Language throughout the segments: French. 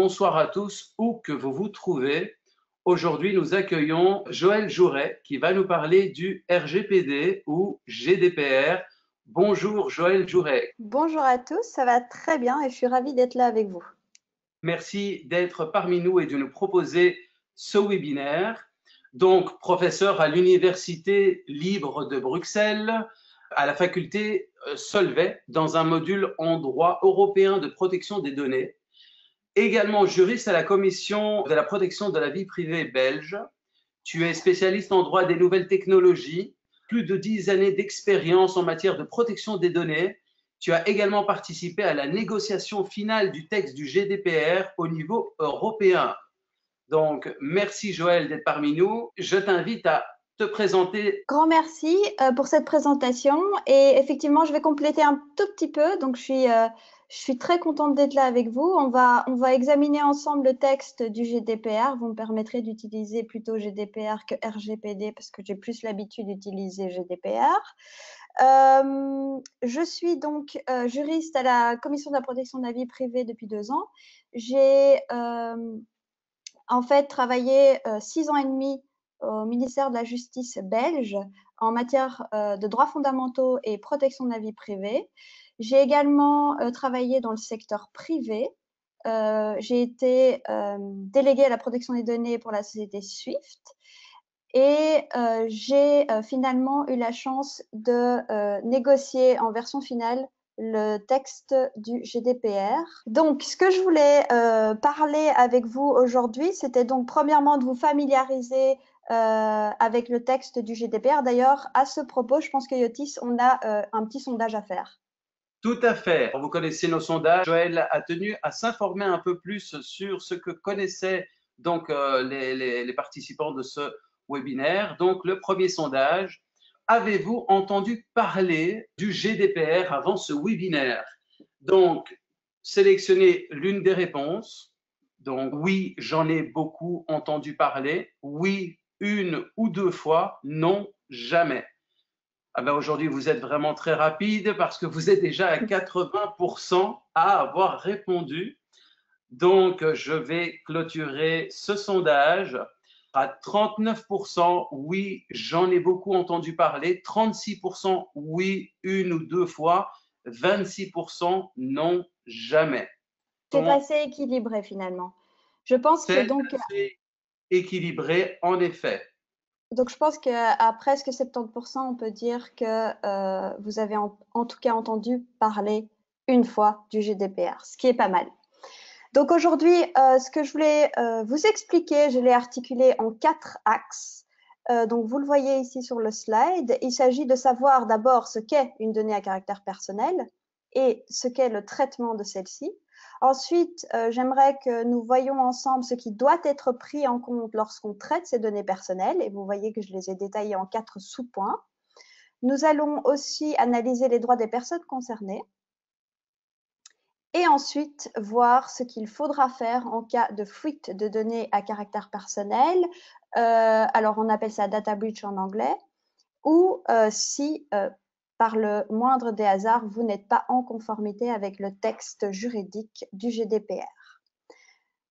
bonsoir à tous, où que vous vous trouvez. Aujourd'hui, nous accueillons Joël Jouret qui va nous parler du RGPD ou GDPR. Bonjour Joël Jouret. Bonjour à tous, ça va très bien et je suis ravie d'être là avec vous. Merci d'être parmi nous et de nous proposer ce webinaire. Donc, professeur à l'Université libre de Bruxelles, à la faculté Solvay, dans un module en droit européen de protection des données. Également juriste à la Commission de la protection de la vie privée belge. Tu es spécialiste en droit des nouvelles technologies, plus de 10 années d'expérience en matière de protection des données. Tu as également participé à la négociation finale du texte du GDPR au niveau européen. Donc, merci Joël d'être parmi nous. Je t'invite à te présenter. Grand merci pour cette présentation et effectivement je vais compléter un tout petit peu, donc je suis très contente d'être là avec vous. On va examiner ensemble le texte du GDPR. Vous me permettrez d'utiliser plutôt GDPR que RGPD parce que j'ai plus l'habitude d'utiliser GDPR. Je suis donc juriste à la Commission de la protection de la vie privée depuis 2 ans. J'ai en fait travaillé 6 ans et demi au ministère de la Justice belge en matière de droits fondamentaux et protection de la vie privée. J'ai également travaillé dans le secteur privé. J'ai été déléguée à la protection des données pour la société Swift et j'ai finalement eu la chance de négocier en version finale le texte du GDPR. Donc, ce que je voulais parler avec vous aujourd'hui, c'était donc premièrement de vous familiariser avec le texte du GDPR. D'ailleurs, à ce propos, je pense que Yotis, on a un petit sondage à faire. Tout à fait. Vous connaissez nos sondages. Joël a tenu à s'informer un peu plus sur ce que connaissaient donc les participants de ce webinaire. Donc, le premier sondage. Avez-vous entendu parler du GDPR avant ce webinaire? Donc, sélectionnez l'une des réponses. Donc, oui, j'en ai beaucoup entendu parler. Oui, une ou deux fois. Non, jamais. Ah ben aujourd'hui, vous êtes vraiment très rapide parce que vous êtes déjà à 80% à avoir répondu. Donc, je vais clôturer ce sondage à 39%. Oui, j'en ai beaucoup entendu parler. 36%, oui, une ou deux fois. 26%, non, jamais. C'est Donc, assez équilibré finalement. Je pense que c'est donc assez équilibré, en effet. Donc, je pense qu'à presque 70%, on peut dire que vous avez en tout cas entendu parler une fois du GDPR, ce qui est pas mal. Donc, aujourd'hui, ce que je voulais vous expliquer, je l'ai articulé en 4 axes. Donc, vous le voyez ici sur le slide. Il s'agit de savoir d'abord ce qu'est une donnée à caractère personnel et ce qu'est le traitement de celle-ci. Ensuite, j'aimerais que nous voyions ensemble ce qui doit être pris en compte lorsqu'on traite ces données personnelles. Et vous voyez que je les ai détaillées en 4 sous-points. Nous allons aussi analyser les droits des personnes concernées. Et ensuite, voir ce qu'il faudra faire en cas de fuite de données à caractère personnel. Alors, on appelle ça data breach en anglais. Ou si par le moindre des hasards, vous n'êtes pas en conformité avec le texte juridique du GDPR.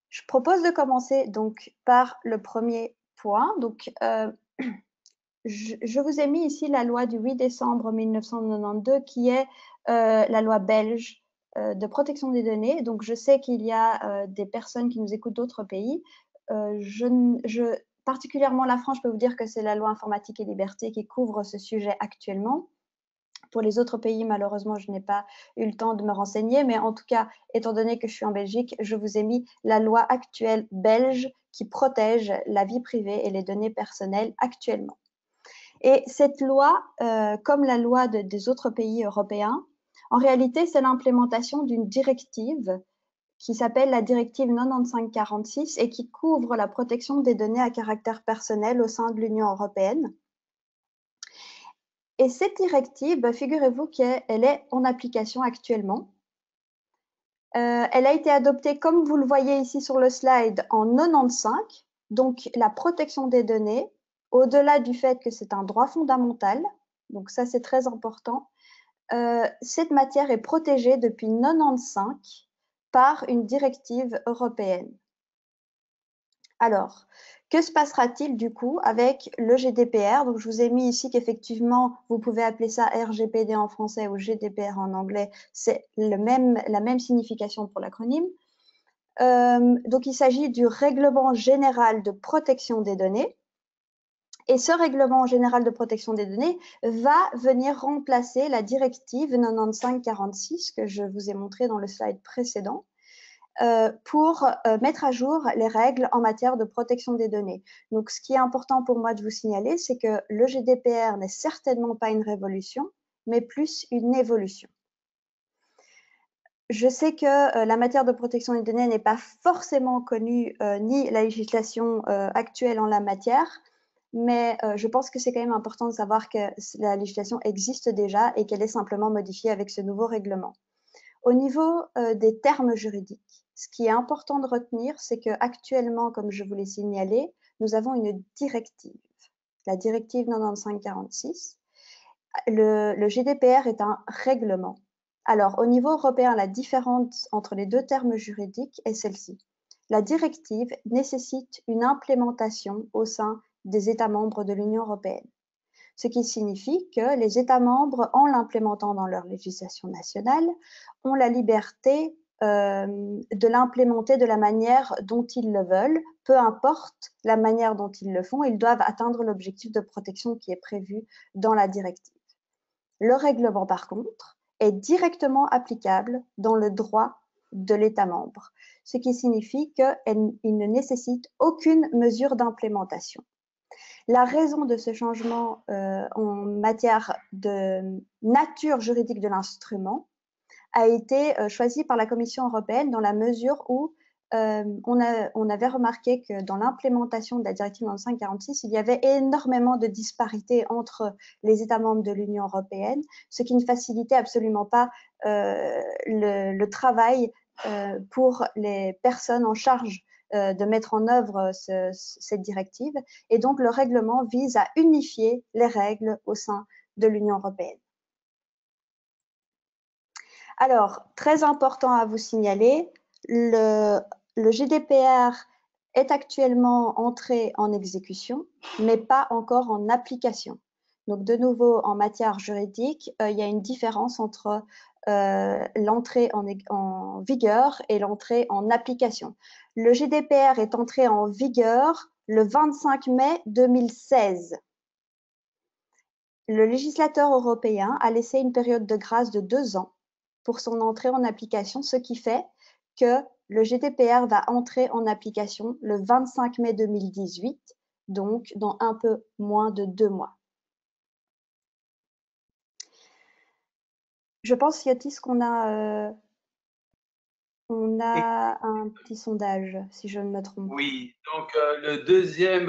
Je propose de commencer donc par le premier point. Donc, je vous ai mis ici la loi du 8 décembre 1992 qui est la loi belge de protection des données. Donc, je sais qu'il y a des personnes qui nous écoutent d'autres pays. Particulièrement la France, je peux vous dire que c'est la loi informatique et liberté qui couvre ce sujet actuellement. Pour les autres pays, malheureusement, je n'ai pas eu le temps de me renseigner, mais en tout cas, étant donné que je suis en Belgique, je vous ai mis la loi actuelle belge qui protège la vie privée et les données personnelles actuellement. Et cette loi, comme la loi des autres pays européens, en réalité, c'est l'implémentation d'une directive qui s'appelle la directive 9546 et qui couvre la protection des données à caractère personnel au sein de l'Union européenne. Et cette directive, figurez-vous qu'elle est en application actuellement. Elle a été adoptée, comme vous le voyez ici sur le slide, en 95. Donc, la protection des données, au-delà du fait que c'est un droit fondamental, donc ça c'est très important, cette matière est protégée depuis 95 par une directive européenne. Alors, que se passera-t-il du coup avec le GDPR? Donc, je vous ai mis ici qu'effectivement, vous pouvez appeler ça RGPD en français ou GDPR en anglais. C'est la même signification pour l'acronyme. Donc, il s'agit du Règlement général de protection des données. Et ce Règlement général de protection des données va venir remplacer la directive 9546 que je vous ai montré dans le slide précédent. Pour mettre à jour les règles en matière de protection des données. Donc, ce qui est important pour moi de vous signaler, c'est que le GDPR n'est certainement pas une révolution, mais plus une évolution. Je sais que la matière de protection des données n'est pas forcément connue, ni la législation actuelle en la matière, mais je pense que c'est quand même important de savoir que la législation existe déjà et qu'elle est simplement modifiée avec ce nouveau règlement. Au niveau des termes juridiques, ce qui est important de retenir, c'est qu'actuellement, comme je vous l'ai signalé, nous avons une directive, la directive 9546. Le GDPR est un règlement. Alors, au niveau européen, la différence entre les deux termes juridiques est celle-ci. La directive nécessite une implémentation au sein des États membres de l'Union européenne, ce qui signifie que les États membres, en l'implémentant dans leur législation nationale, ont la liberté de l'implémenter de la manière dont ils le veulent, peu importe la manière dont ils le font, ils doivent atteindre l'objectif de protection qui est prévu dans la directive. Le règlement, par contre, est directement applicable dans le droit de l'État membre, ce qui signifie qu'il ne nécessite aucune mesure d'implémentation. La raison de ce changement en matière de nature juridique de l'instrument a été choisie par la Commission européenne dans la mesure où on avait remarqué que dans l'implémentation de la directive 9546, il y avait énormément de disparités entre les États membres de l'Union européenne, ce qui ne facilitait absolument pas le travail pour les personnes en charge de mettre en œuvre cette directive. Et donc, le règlement vise à unifier les règles au sein de l'Union européenne. Alors, très important à vous signaler, le GDPR est actuellement entré en exécution, mais pas encore en application. Donc, de nouveau, en matière juridique, il y a une différence entre l'entrée en vigueur et l'entrée en application. Le GDPR est entré en vigueur le 25 mai 2016. Le législateur européen a laissé une période de grâce de 2 ans pour son entrée en application, ce qui fait que le GDPR va entrer en application le 25 mai 2018, donc dans un peu moins de 2 mois. Je pense, Yotis, qu'on a un petit sondage, si je ne me trompe. Oui, donc le deuxième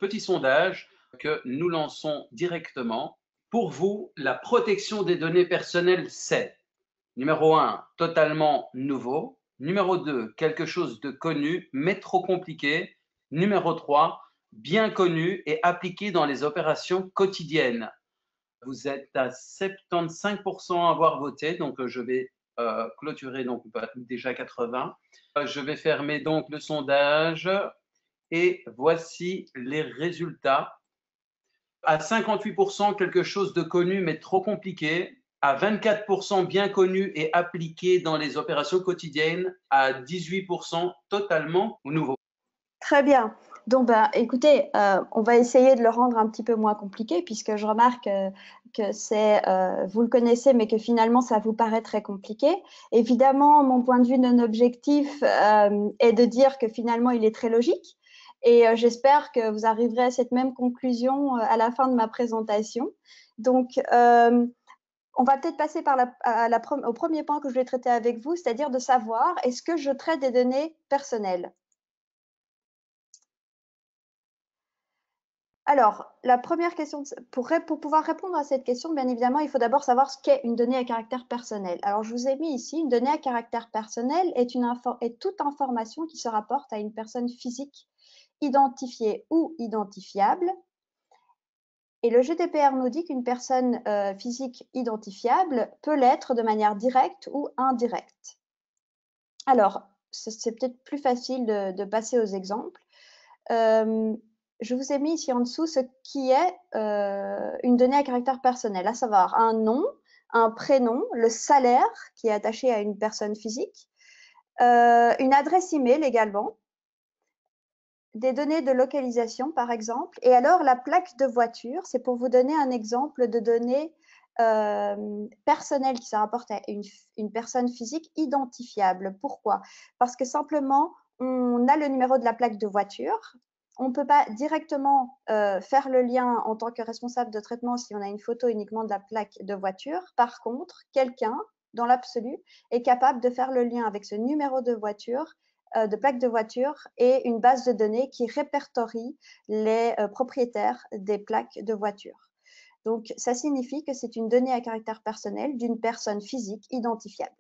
petit sondage que nous lançons directement. Pour vous, la protection des données personnelles, c'est numéro 1, totalement nouveau. Numéro 2, quelque chose de connu, mais trop compliqué. Numéro 3, bien connu et appliqué dans les opérations quotidiennes. Vous êtes à 75% à avoir voté, donc je vais clôturer donc déjà 80. Je vais fermer donc le sondage et voici les résultats. À 58%, quelque chose de connu mais trop compliqué. À 24%, bien connu et appliqué dans les opérations quotidiennes. À 18%, totalement nouveau. Très bien. Donc, écoutez, on va essayer de le rendre un petit peu moins compliqué puisque je remarque que c'est, vous le connaissez, mais que finalement, ça vous paraît très compliqué. Évidemment, mon point de vue non objectif est de dire que finalement, il est très logique. Et j'espère que vous arriverez à cette même conclusion à la fin de ma présentation. Donc, on va peut-être passer au premier point que je vais traiter avec vous, c'est-à-dire de savoir, est-ce que je traite des données personnelles? Alors, la première question, pour pouvoir répondre à cette question, bien évidemment, il faut d'abord savoir ce qu'est une donnée à caractère personnel. Alors, je vous ai mis ici, une donnée à caractère personnel est toute information qui se rapporte à une personne physique identifiée ou identifiable. Et le GDPR nous dit qu'une personne physique identifiable peut l'être de manière directe ou indirecte. Alors, c'est peut-être plus facile de passer aux exemples. Je vous ai mis ici en dessous ce qui est une donnée à caractère personnel, à savoir un nom, un prénom, le salaire qui est attaché à une personne physique, une adresse email également, des données de localisation par exemple, et alors la plaque de voiture, c'est pour vous donner un exemple de données personnelles qui se rapportent à une personne physique identifiable. Pourquoi? Parce que simplement, on a le numéro de la plaque de voiture, on ne peut pas directement faire le lien en tant que responsable de traitement si on a une photo uniquement de la plaque de voiture. Par contre, quelqu'un, dans l'absolu, est capable de faire le lien avec ce numéro de voiture, de plaque de voiture, et une base de données qui répertorie les propriétaires des plaques de voiture. Donc, ça signifie que c'est une donnée à caractère personnel d'une personne physique identifiable.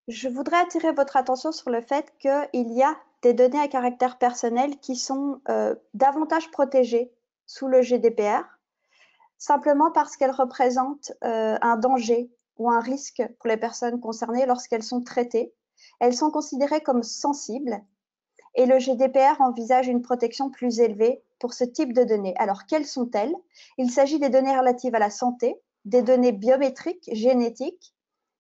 Je voudrais attirer votre attention sur le fait qu'il y a des données à caractère personnel qui sont davantage protégées sous le GDPR, simplement parce qu'elles représentent un danger ou un risque pour les personnes concernées lorsqu'elles sont traitées. Elles sont considérées comme sensibles et le GDPR envisage une protection plus élevée pour ce type de données. Alors, quelles sont-elles? Il s'agit des données relatives à la santé, des données biométriques, génétiques,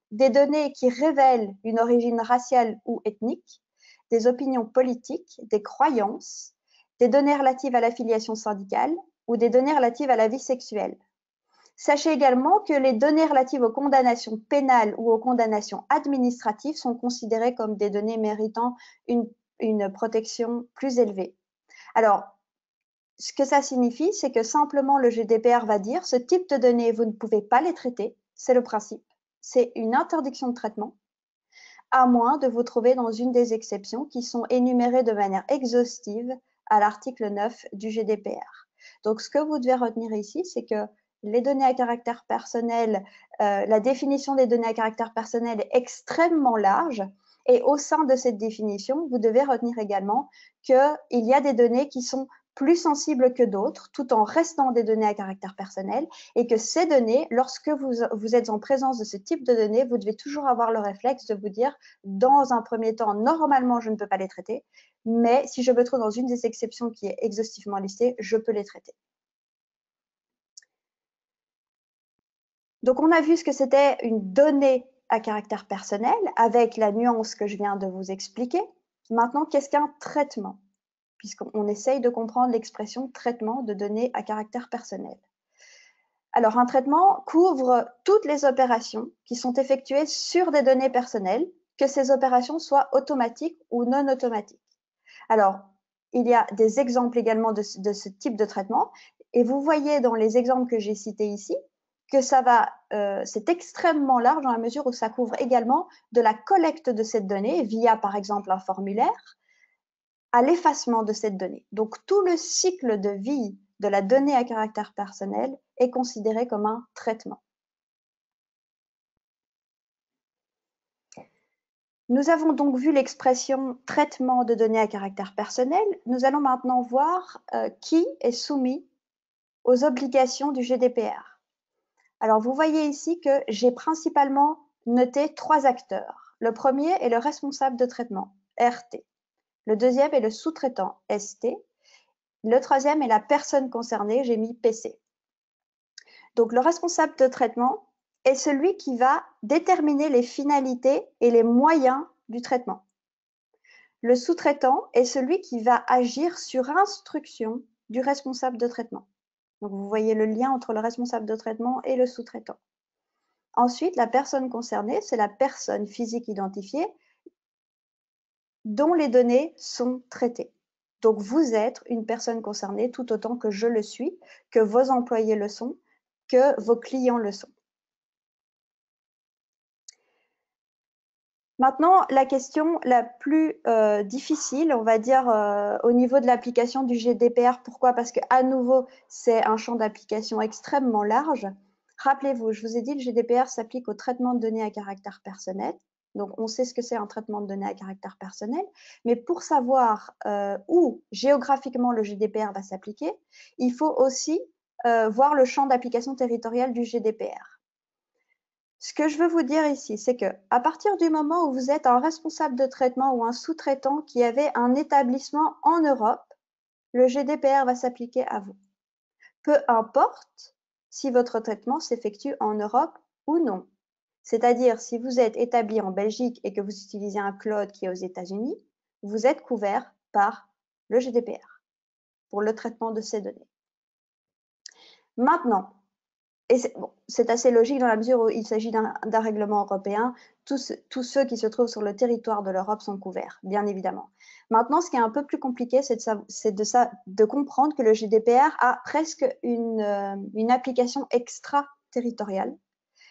des données qui révèlent une origine raciale ou ethnique, des opinions politiques, des croyances, des données relatives à l'affiliation syndicale ou des données relatives à la vie sexuelle. Sachez également que les données relatives aux condamnations pénales ou aux condamnations administratives sont considérées comme des données méritant une protection plus élevée. Alors, ce que ça signifie, c'est que simplement le GDPR va dire ce type de données, vous ne pouvez pas les traiter, c'est le principe. C'est une interdiction de traitement, à moins de vous trouver dans une des exceptions qui sont énumérées de manière exhaustive à l'article 9 du GDPR. Donc, ce que vous devez retenir ici, c'est que les données à caractère personnel, la définition des données à caractère personnel est extrêmement large. Et au sein de cette définition, vous devez retenir également qu'il y a des données qui sont plus sensibles que d'autres, tout en restant des données à caractère personnel, et que ces données, lorsque vous êtes en présence de ce type de données, vous devez toujours avoir le réflexe de vous dire, dans un premier temps, normalement, je ne peux pas les traiter, mais si je me trouve dans une des exceptions qui est exhaustivement listée, je peux les traiter. Donc, on a vu ce que c'était une donnée à caractère personnel, avec la nuance que je viens de vous expliquer. Maintenant, qu'est-ce qu'un traitement? Puisqu'on essaye de comprendre l'expression traitement de données à caractère personnel. Alors, un traitement couvre toutes les opérations qui sont effectuées sur des données personnelles, que ces opérations soient automatiques ou non automatiques. Alors, il y a des exemples également de ce type de traitement, et vous voyez dans les exemples que j'ai cités ici que c'est extrêmement large dans la mesure où ça couvre également de la collecte de cette donnée via, par exemple, un formulaire, à l'effacement de cette donnée. Donc, tout le cycle de vie de la donnée à caractère personnel est considéré comme un traitement. Nous avons donc vu l'expression traitement de données à caractère personnel. Nous allons maintenant voir qui est soumis aux obligations du GDPR. Alors, vous voyez ici que j'ai principalement noté 3 acteurs. Le premier est le responsable de traitement, RT. Le deuxième est le sous-traitant, ST. Le troisième est la personne concernée, j'ai mis PC. Donc, le responsable de traitement est celui qui va déterminer les finalités et les moyens du traitement. Le sous-traitant est celui qui va agir sur instruction du responsable de traitement. Donc, vous voyez le lien entre le responsable de traitement et le sous-traitant. Ensuite, la personne concernée, c'est la personne physique identifiée dont les données sont traitées. Donc, vous êtes une personne concernée tout autant que je le suis, que vos employés le sont, que vos clients le sont. Maintenant, la question la plus difficile, on va dire, au niveau de l'application du GDPR. Pourquoi? Parce qu'à nouveau, c'est un champ d'application extrêmement large. Rappelez-vous, je vous ai dit, le GDPR s'applique au traitement de données à caractère personnel. Donc, on sait ce que c'est un traitement de données à caractère personnel. Mais pour savoir où géographiquement le GDPR va s'appliquer, il faut aussi voir le champ d'application territorial du GDPR. Ce que je veux vous dire ici, c'est que à partir du moment où vous êtes un responsable de traitement ou un sous-traitant qui avait un établissement en Europe, le GDPR va s'appliquer à vous. Peu importe si votre traitement s'effectue en Europe ou non. C'est-à-dire, si vous êtes établi en Belgique et que vous utilisez un cloud qui est aux États-Unis, vous êtes couvert par le GDPR pour le traitement de ces données. Maintenant, et c'est assez logique dans la mesure où il s'agit d'un règlement européen, tous ceux qui se trouvent sur le territoire de l'Europe sont couverts, bien évidemment. Maintenant, ce qui est un peu plus compliqué, c'est de comprendre que le GDPR a presque une application extraterritoriale.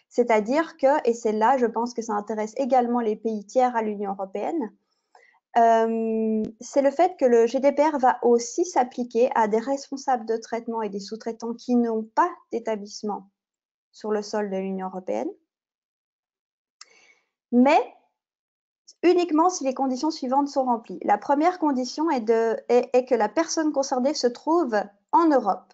C'est-à-dire que, et c'est là, je pense que ça intéresse également les pays tiers à l'Union européenne, c'est le fait que le GDPR va aussi s'appliquer à des responsables de traitement et des sous-traitants qui n'ont pas d'établissement sur le sol de l'Union européenne, mais uniquement si les conditions suivantes sont remplies. La première condition est que la personne concernée se trouve en Europe.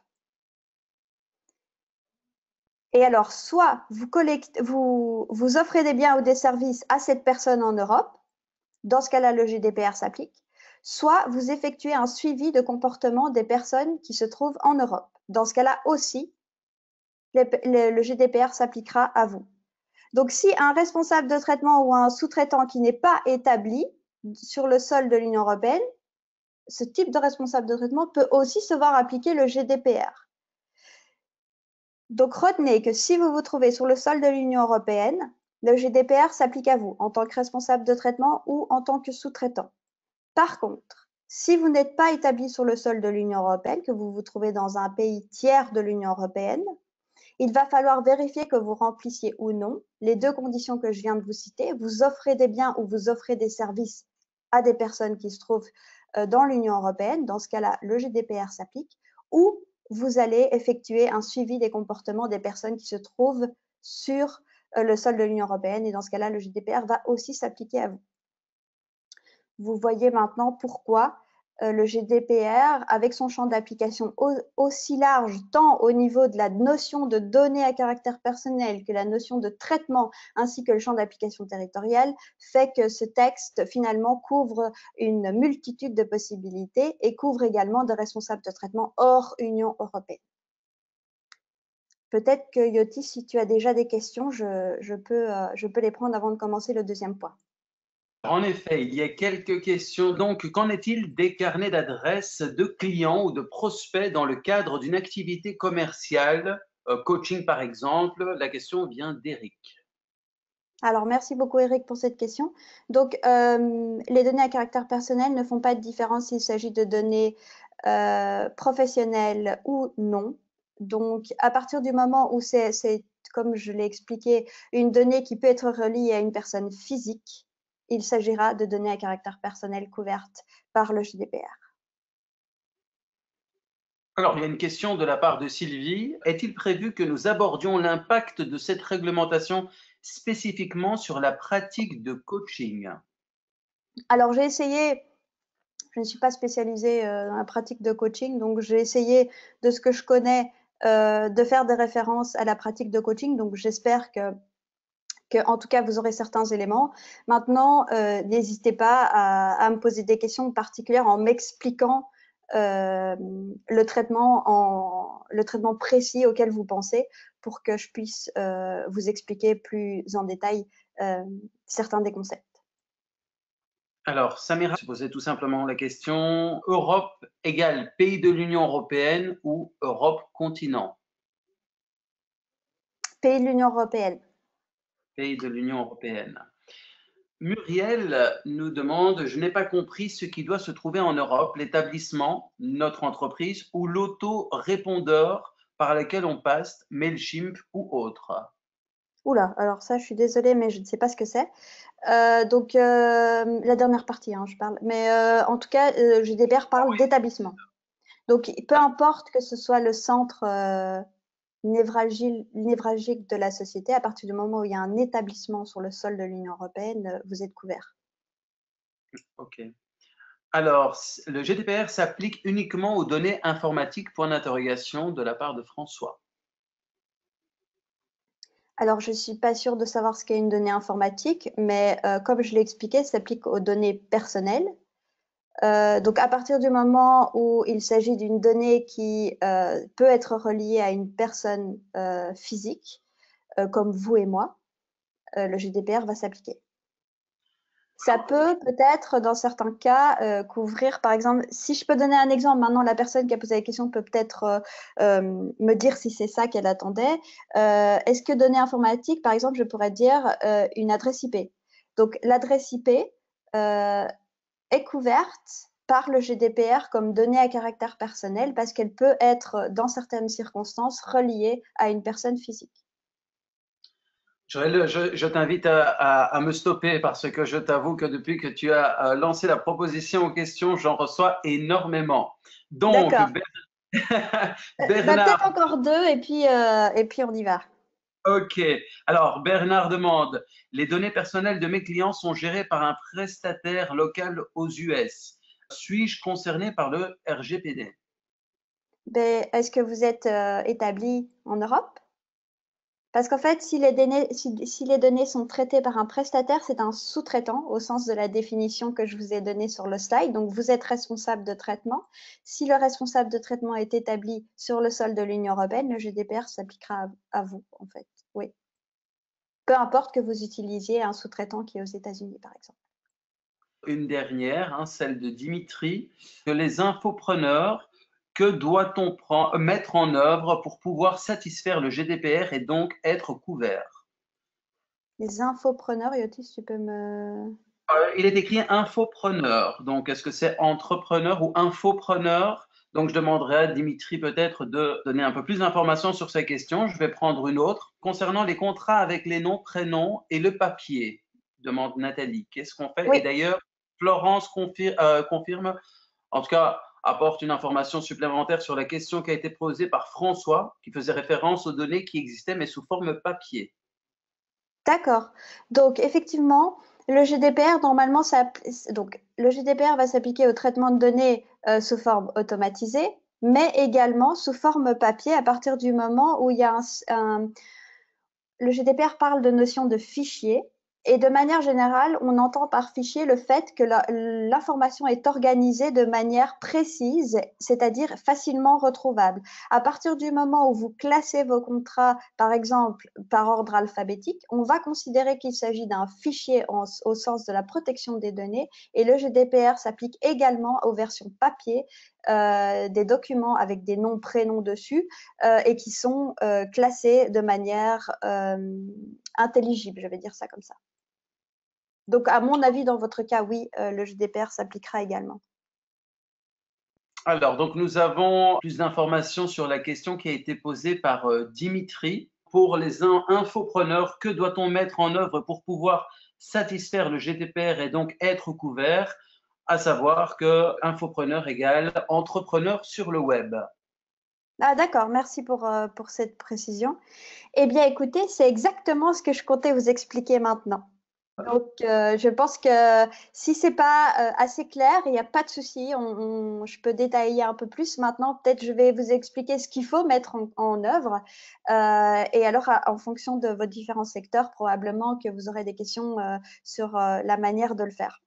Et alors, soit vous offrez des biens ou des services à cette personne en Europe, dans ce cas-là, le GDPR s'applique, soit vous effectuez un suivi de comportement des personnes qui se trouvent en Europe. Dans ce cas-là aussi, le GDPR s'appliquera à vous. Donc, si un responsable de traitement ou un sous-traitant qui n'est pas établi sur le sol de l'Union européenne, ce type de responsable de traitement peut aussi se voir appliquer le GDPR. Donc, retenez que si vous vous trouvez sur le sol de l'Union européenne, le GDPR s'applique à vous en tant que responsable de traitement ou en tant que sous-traitant. Par contre, si vous n'êtes pas établi sur le sol de l'Union européenne, que vous vous trouvez dans un pays tiers de l'Union européenne, il va falloir vérifier que vous remplissiez ou non les deux conditions que je viens de vous citer. Vous offrez des biens ou vous offrez des services à des personnes qui se trouvent dans l'Union européenne. Dans ce cas-là, le GDPR s'applique. Ou vous allez effectuer un suivi des comportements des personnes qui se trouvent sur le sol de l'Union européenne. Et dans ce cas-là, le GDPR va aussi s'appliquer à vous. Vous voyez maintenant pourquoi le GDPR, avec son champ d'application aussi large, tant au niveau de la notion de données à caractère personnel que la notion de traitement, ainsi que le champ d'application territorial, fait que ce texte, finalement, couvre une multitude de possibilités et couvre également des responsables de traitement hors Union européenne. Peut-être que Yoti, si tu as déjà des questions, je peux les prendre avant de commencer le deuxième point. En effet, il y a quelques questions. Donc, qu'en est-il des carnets d'adresses de clients ou de prospects dans le cadre d'une activité commerciale, coaching par exemple? La question vient d'Eric. Alors, merci beaucoup Eric pour cette question. Donc, les données à caractère personnel ne font pas de différence s'il s'agit de données professionnelles ou non. Donc, à partir du moment où c'est, comme je l'ai expliqué, une donnée qui peut être reliée à une personne physique, il s'agira de données à caractère personnel couvertes par le GDPR. Alors, il y a une question de la part de Sylvie. Est-il prévu que nous abordions l'impact de cette réglementation spécifiquement sur la pratique de coaching? Alors, j'ai essayé, je ne suis pas spécialisée dans la pratique de coaching, donc j'ai essayé de ce que je connais de faire des références à la pratique de coaching. Donc, j'espère que en tout cas, vous aurez certains éléments. Maintenant, n'hésitez pas à me poser des questions particulières en m'expliquant le traitement précis auquel vous pensez pour que je puisse vous expliquer plus en détail certains des concepts. Alors, Samira se posait tout simplement la question, Europe égale pays de l'Union européenne ou Europe continent? Pays de l'Union européenne. Pays de l'Union européenne. Muriel nous demande, je n'ai pas compris ce qui doit se trouver en Europe, l'établissement, notre entreprise ou l'auto-répondeur par lequel on passe, Mailchimp ou autre. Oula, alors ça, je suis désolée, mais je ne sais pas ce que c'est. Donc, la dernière partie, hein, je parle. Mais en tout cas, GDPR parle d'établissement. Donc, peu importe que ce soit le centre névralgique de la société, à partir du moment où il y a un établissement sur le sol de l'Union européenne, vous êtes couvert. Ok. Alors, le GDPR s'applique uniquement aux données informatiques, point d'interrogation de la part de François. Alors, je ne suis pas sûre de savoir ce qu'est une donnée informatique, mais comme je l'ai expliqué, ça s'applique aux données personnelles. Donc, à partir du moment où il s'agit d'une donnée qui peut être reliée à une personne physique, comme vous et moi, le GDPR va s'appliquer. Ça peut peut-être, dans certains cas, couvrir, par exemple, si je peux donner un exemple, maintenant la personne qui a posé la question peut peut-être me dire si c'est ça qu'elle attendait. Est-ce que données informatiques, par exemple, je pourrais dire une adresse IP. Donc, l'adresse IP est couverte par le GDPR comme donnée à caractère personnel parce qu'elle peut être, dans certaines circonstances, reliée à une personne physique. Joël, je t'invite à me stopper parce que je t'avoue que depuis que tu as lancé la proposition en question, j'en reçois énormément. Donc, D'accord. Bah, peut-être Bernard, encore deux et puis on y va. ok. Alors, Bernard demande, les données personnelles de mes clients sont gérées par un prestataire local aux US. Suis-je concerné par le RGPD? Ben, est-ce que vous êtes établi en Europe? Parce qu'en fait, si les données sont traitées par un prestataire, c'est un sous-traitant au sens de la définition que je vous ai donnée sur le slide. Donc, vous êtes responsable de traitement. Si le responsable de traitement est établi sur le sol de l'Union européenne, le GDPR s'appliquera à vous, en fait. Oui. Peu importe que vous utilisiez un sous-traitant qui est aux États-Unis, par exemple. Une dernière, hein, celle de Dimitri, que les infopreneurs, que doit-on mettre en œuvre pour pouvoir satisfaire le GDPR et donc être couvert? Les infopreneurs, Yotis, tu peux me… Il est écrit infopreneur, donc est-ce que c'est entrepreneur ou infopreneur? Donc je demanderai à Dimitri peut-être de donner un peu plus d'informations sur ces questions. Je vais prendre une autre. Concernant les contrats avec les noms, prénoms et le papier, demande Nathalie. Qu'est-ce qu'on fait? Et Oui, d'ailleurs, Florence confirme, en tout cas, apporte une information supplémentaire sur la question qui a été posée par François, qui faisait référence aux données qui existaient, mais sous forme papier. d'accord. Donc, effectivement, le GDPR, normalement, donc, le GDPR va s'appliquer au traitement de données sous forme automatisée, mais également sous forme papier à partir du moment où il y a le GDPR parle de notion de fichier. Et de manière générale, on entend par fichier le fait que l'information est organisée de manière précise, c'est-à-dire facilement retrouvable. À partir du moment où vous classez vos contrats, par exemple, par ordre alphabétique, on va considérer qu'il s'agit d'un fichier au sens de la protection des données et le GDPR s'applique également aux versions papier des documents avec des noms, prénoms dessus et qui sont classés de manière intelligible, je vais dire ça comme ça. Donc, à mon avis, dans votre cas, oui, le GDPR s'appliquera également. Alors, donc nous avons plus d'informations sur la question qui a été posée par Dimitri. Pour les infopreneurs, que doit-on mettre en œuvre pour pouvoir satisfaire le GDPR et donc être couvert? À savoir que infopreneur égale entrepreneur sur le web. Ah, d'accord, merci pour cette précision. Eh bien, écoutez, c'est exactement ce que je comptais vous expliquer maintenant. Donc, je pense que si c'est pas assez clair, il n'y a pas de souci. Je peux détailler un peu plus maintenant. Peut-être je vais vous expliquer ce qu'il faut mettre en œuvre. Et alors, en fonction de vos différents secteurs, probablement que vous aurez des questions sur la manière de le faire.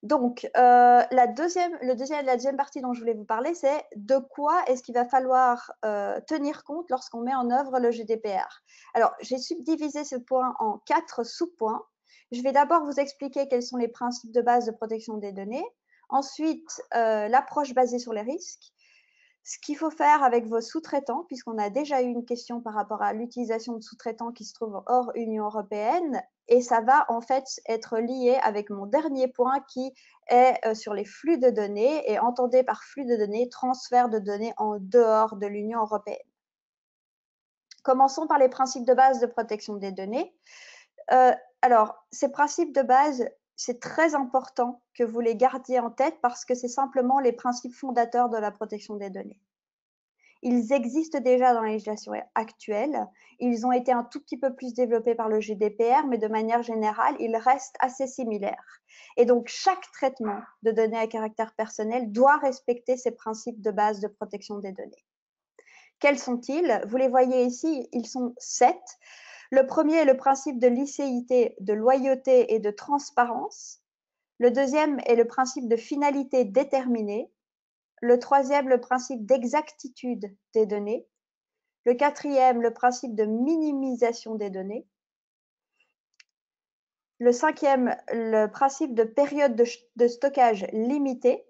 Donc, la deuxième partie dont je voulais vous parler, c'est de quoi est-ce qu'il va falloir tenir compte lorsqu'on met en œuvre le GDPR. Alors, j'ai subdivisé ce point en 4 sous-points. Je vais d'abord vous expliquer quels sont les principes de base de protection des données. Ensuite, l'approche basée sur les risques. Ce qu'il faut faire avec vos sous-traitants, puisqu'on a déjà eu une question par rapport à l'utilisation de sous-traitants qui se trouvent hors Union européenne, et ça va en fait être lié avec mon dernier point qui est sur les flux de données, et entendez par flux de données, transfert de données en dehors de l'Union européenne. Commençons par les principes de base de protection des données. Alors, ces principes de base, c'est très important que vous les gardiez en tête parce que c'est simplement les principes fondateurs de la protection des données. Ils existent déjà dans la législation actuelle. Ils ont été un tout petit peu plus développés par le GDPR, mais de manière générale, ils restent assez similaires. Et donc, chaque traitement de données à caractère personnel doit respecter ces principes de base de protection des données. Quels sont-ils? Vous les voyez ici, ils sont 7. Le premier est le principe de licéité, de loyauté et de transparence. Le deuxième est le principe de finalité déterminée. Le troisième, le principe d'exactitude des données. Le quatrième, le principe de minimisation des données. Le cinquième, le principe de période de stockage limitée.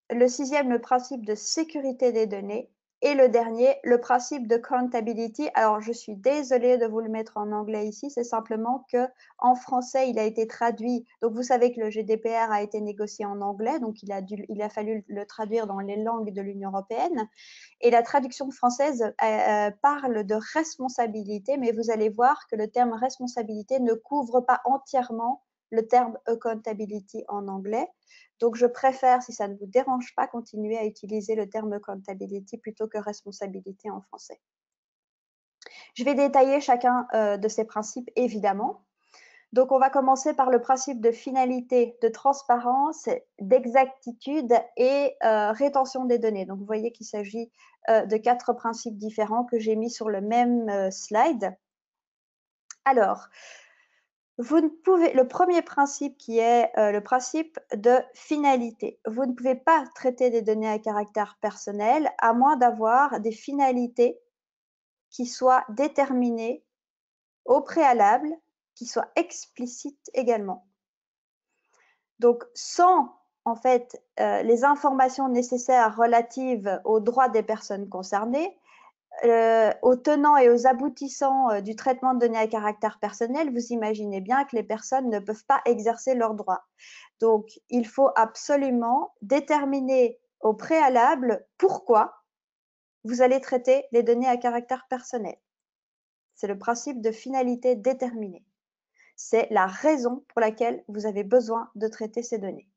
Le sixième, le principe de sécurité des données. Et le dernier, le principe de accountability. Alors, je suis désolée de vous le mettre en anglais ici, c'est simplement que en français, il a été traduit. Donc, vous savez que le GDPR a été négocié en anglais, donc il a fallu le traduire dans les langues de l'Union européenne. Et la traduction française parle de responsabilité, mais vous allez voir que le terme responsabilité ne couvre pas entièrement le terme accountability en anglais. Donc, je préfère, si ça ne vous dérange pas, continuer à utiliser le terme accountability plutôt que responsabilité en français. Je vais détailler chacun de ces principes, évidemment. Donc, on va commencer par le principe de finalité, de transparence, d'exactitude et rétention des données. Donc, vous voyez qu'il s'agit de 4 principes différents que j'ai mis sur le même slide. Alors, le premier principe qui est le principe de finalité. Vous ne pouvez pas traiter des données à caractère personnel à moins d'avoir des finalités qui soient déterminées au préalable, qui soient explicites également. Donc, sans en fait les informations nécessaires relatives aux droits des personnes concernées, aux tenants et aux aboutissants du traitement de données à caractère personnel, vous imaginez bien que les personnes ne peuvent pas exercer leurs droits. Donc, il faut absolument déterminer au préalable pourquoi vous allez traiter les données à caractère personnel. C'est le principe de finalité déterminée. C'est la raison pour laquelle vous avez besoin de traiter ces données.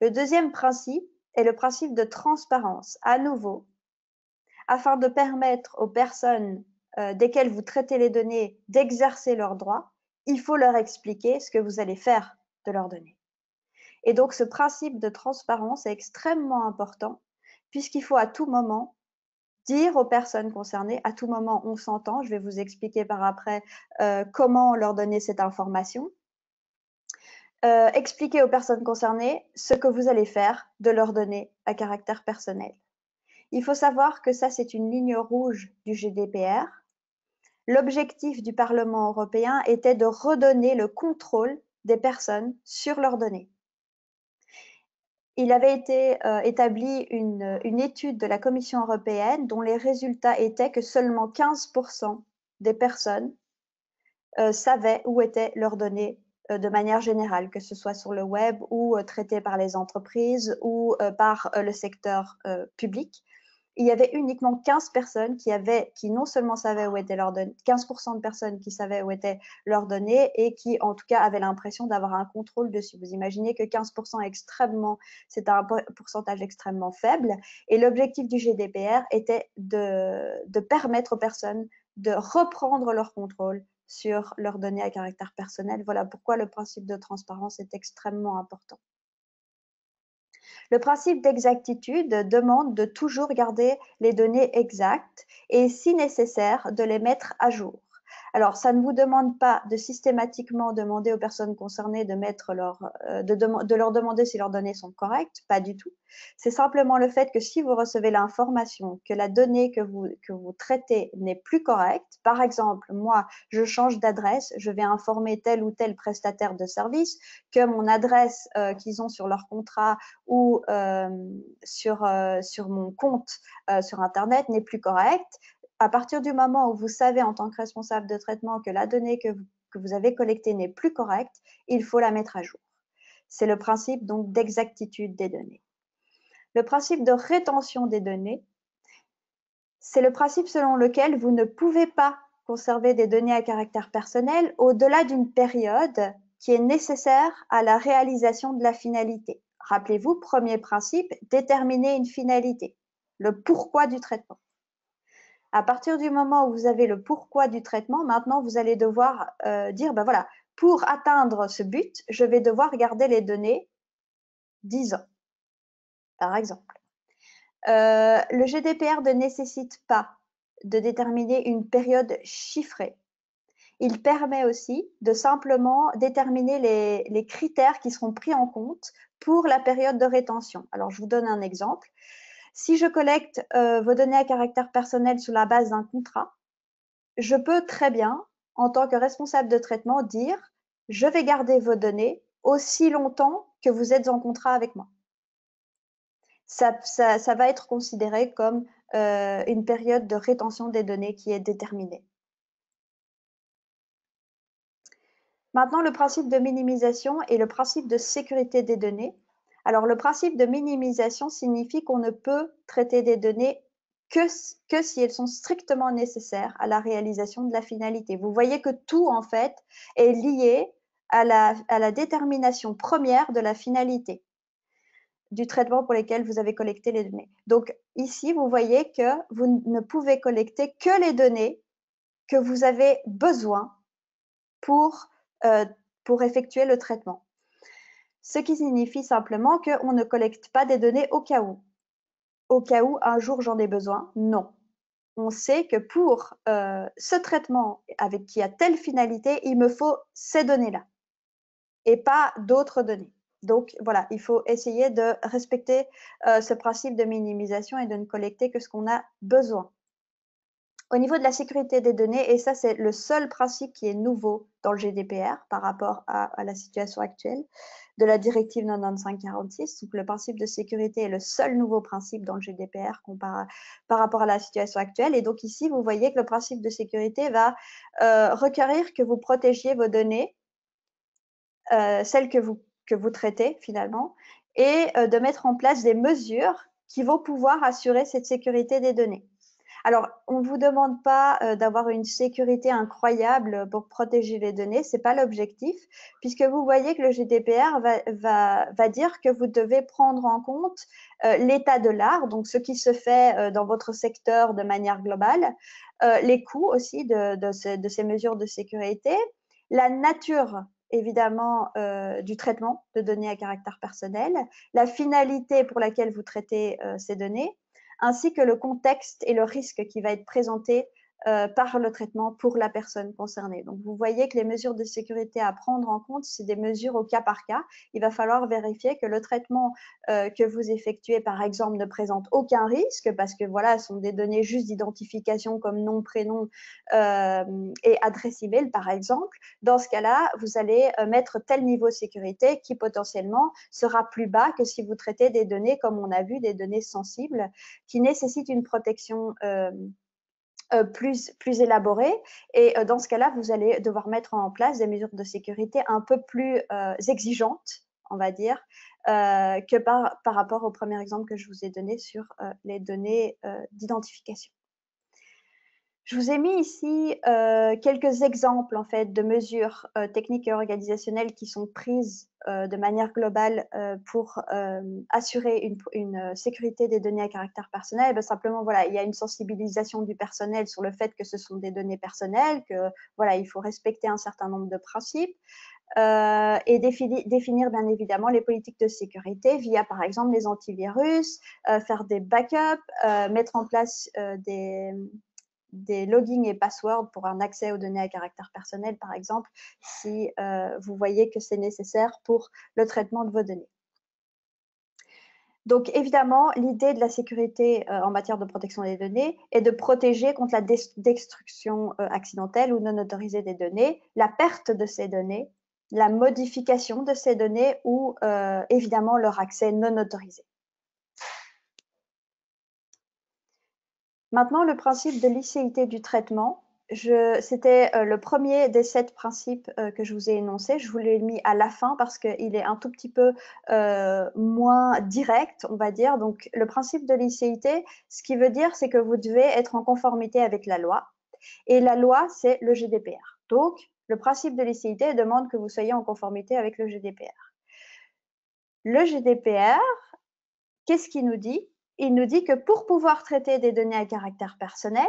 Le deuxième principe est le principe de transparence. À nouveau, afin de permettre aux personnes desquelles vous traitez les données d'exercer leurs droits, il faut leur expliquer ce que vous allez faire de leurs données. Et donc, ce principe de transparence est extrêmement important puisqu'il faut à tout moment dire aux personnes concernées, à tout moment on s'entend, je vais vous expliquer par après comment leur donner cette information, expliquer aux personnes concernées ce que vous allez faire de leurs données à caractère personnel. Il faut savoir que ça, c'est une ligne rouge du GDPR. L'objectif du Parlement européen était de redonner le contrôle des personnes sur leurs données. Il avait été établi une étude de la Commission européenne dont les résultats étaient que seulement 15% des personnes savaient où étaient leurs données de manière générale, que ce soit sur le web ou traitées par les entreprises ou par le secteur public. Il y avait uniquement 15 personnes qui non seulement savaient où étaient leurs données, 15% de personnes qui savaient où étaient leurs données et qui, en tout cas, avaient l'impression d'avoir un contrôle dessus. Vous imaginez que 15% c'est un pourcentage extrêmement faible. Et l'objectif du GDPR était de permettre aux personnes de reprendre leur contrôle sur leurs données à caractère personnel. Voilà pourquoi le principe de transparence est extrêmement important. Le principe d'exactitude demande de toujours garder les données exactes et, si nécessaire, de les mettre à jour. Alors, ça ne vous demande pas de systématiquement demander aux personnes concernées de leur demander si leurs données sont correctes, pas du tout. C'est simplement le fait que si vous recevez l'information que la donnée que vous traitez n'est plus correcte, par exemple, moi, je change d'adresse, je vais informer tel ou tel prestataire de service que mon adresse qu'ils ont sur leur contrat ou sur mon compte sur Internet n'est plus correcte. À partir du moment où vous savez en tant que responsable de traitement que la donnée que vous avez collectée n'est plus correcte, il faut la mettre à jour. C'est le principe donc d'exactitude des données. Le principe de rétention des données, c'est le principe selon lequel vous ne pouvez pas conserver des données à caractère personnel au-delà d'une période qui est nécessaire à la réalisation de la finalité. Rappelez-vous, premier principe, déterminer une finalité, le pourquoi du traitement. À partir du moment où vous avez le pourquoi du traitement, maintenant, vous allez devoir dire, ben voilà, pour atteindre ce but, je vais devoir garder les données 10 ans, par exemple. Le GDPR ne nécessite pas de déterminer une période chiffrée. Il permet aussi de simplement déterminer les critères qui seront pris en compte pour la période de rétention. Alors, je vous donne un exemple. Si je collecte vos données à caractère personnel sous la base d'un contrat, je peux très bien, en tant que responsable de traitement, dire « je vais garder vos données aussi longtemps que vous êtes en contrat avec moi ». Ça va être considéré comme une période de rétention des données qui est déterminée. Maintenant, le principe de minimisation et le principe de sécurité des données. Alors, le principe de minimisation signifie qu'on ne peut traiter des données que si elles sont strictement nécessaires à la réalisation de la finalité. Vous voyez que tout, en fait, est lié à la détermination première de la finalité du traitement pour lequel vous avez collecté les données. Donc, ici, vous voyez que vous ne pouvez collecter que les données que vous avez besoin pour effectuer le traitement. Ce qui signifie simplement qu'on ne collecte pas des données au cas où. Au cas où un jour j'en ai besoin, non. On sait que pour ce traitement avec qui a telle finalité, il me faut ces données-là et pas d'autres données. Donc voilà, il faut essayer de respecter ce principe de minimisation et de ne collecter que ce qu'on a besoin. Au niveau de la sécurité des données, et ça c'est le seul principe qui est nouveau dans le GDPR par rapport à la situation actuelle de la directive 9546, donc le principe de sécurité est le seul nouveau principe dans le GDPR par rapport à la situation actuelle. Et donc ici, vous voyez que le principe de sécurité va requérir que vous protégiez vos données, celles que vous traitez finalement, et de mettre en place des mesures qui vont pouvoir assurer cette sécurité des données. Alors, on ne vous demande pas d'avoir une sécurité incroyable pour protéger les données, ce n'est pas l'objectif, puisque vous voyez que le GDPR va dire que vous devez prendre en compte l'état de l'art, donc ce qui se fait dans votre secteur de manière globale, les coûts aussi de ces mesures de sécurité, la nature évidemment du traitement de données à caractère personnel, la finalité pour laquelle vous traitez ces données, ainsi que le contexte et le risque qui va être présenté par le traitement pour la personne concernée. Donc, vous voyez que les mesures de sécurité à prendre en compte, c'est des mesures au cas par cas. Il va falloir vérifier que le traitement que vous effectuez, par exemple, ne présente aucun risque parce que voilà, ce sont des données juste d'identification comme nom, prénom et adresse email, par exemple. Dans ce cas-là, vous allez mettre tel niveau de sécurité qui potentiellement sera plus bas que si vous traitez des données, comme on a vu, des données sensibles qui nécessitent une protection plus élaborée. Et dans ce cas-là, vous allez devoir mettre en place des mesures de sécurité un peu plus exigeantes, on va dire, que par rapport au premier exemple que je vous ai donné sur les données d'identification. Je vous ai mis ici quelques exemples en fait de mesures techniques et organisationnelles qui sont prises de manière globale pour assurer une sécurité des données à caractère personnel. Ben, simplement, voilà, il y a une sensibilisation du personnel sur le fait que ce sont des données personnelles, que voilà, il faut respecter un certain nombre de principes. Et définir bien évidemment les politiques de sécurité via par exemple les antivirus, faire des backups, mettre en place des logins et passwords pour un accès aux données à caractère personnel, par exemple, si vous voyez que c'est nécessaire pour le traitement de vos données. Donc, évidemment, l'idée de la sécurité en matière de protection des données est de protéger contre la destruction accidentelle ou non autorisée des données, la perte de ces données, la modification de ces données ou, évidemment, leur accès non autorisé. Maintenant, le principe de licéité du traitement, c'était le premier des 7 principes que je vous ai énoncés. Je vous l'ai mis à la fin parce qu'il est un tout petit peu moins direct, on va dire. Donc, le principe de licéité, ce qui veut dire, c'est que vous devez être en conformité avec la loi. Et la loi, c'est le GDPR. Donc, le principe de licéité demande que vous soyez en conformité avec le GDPR. Le GDPR, qu'est-ce qu'il nous dit? Il nous dit que pour pouvoir traiter des données à caractère personnel,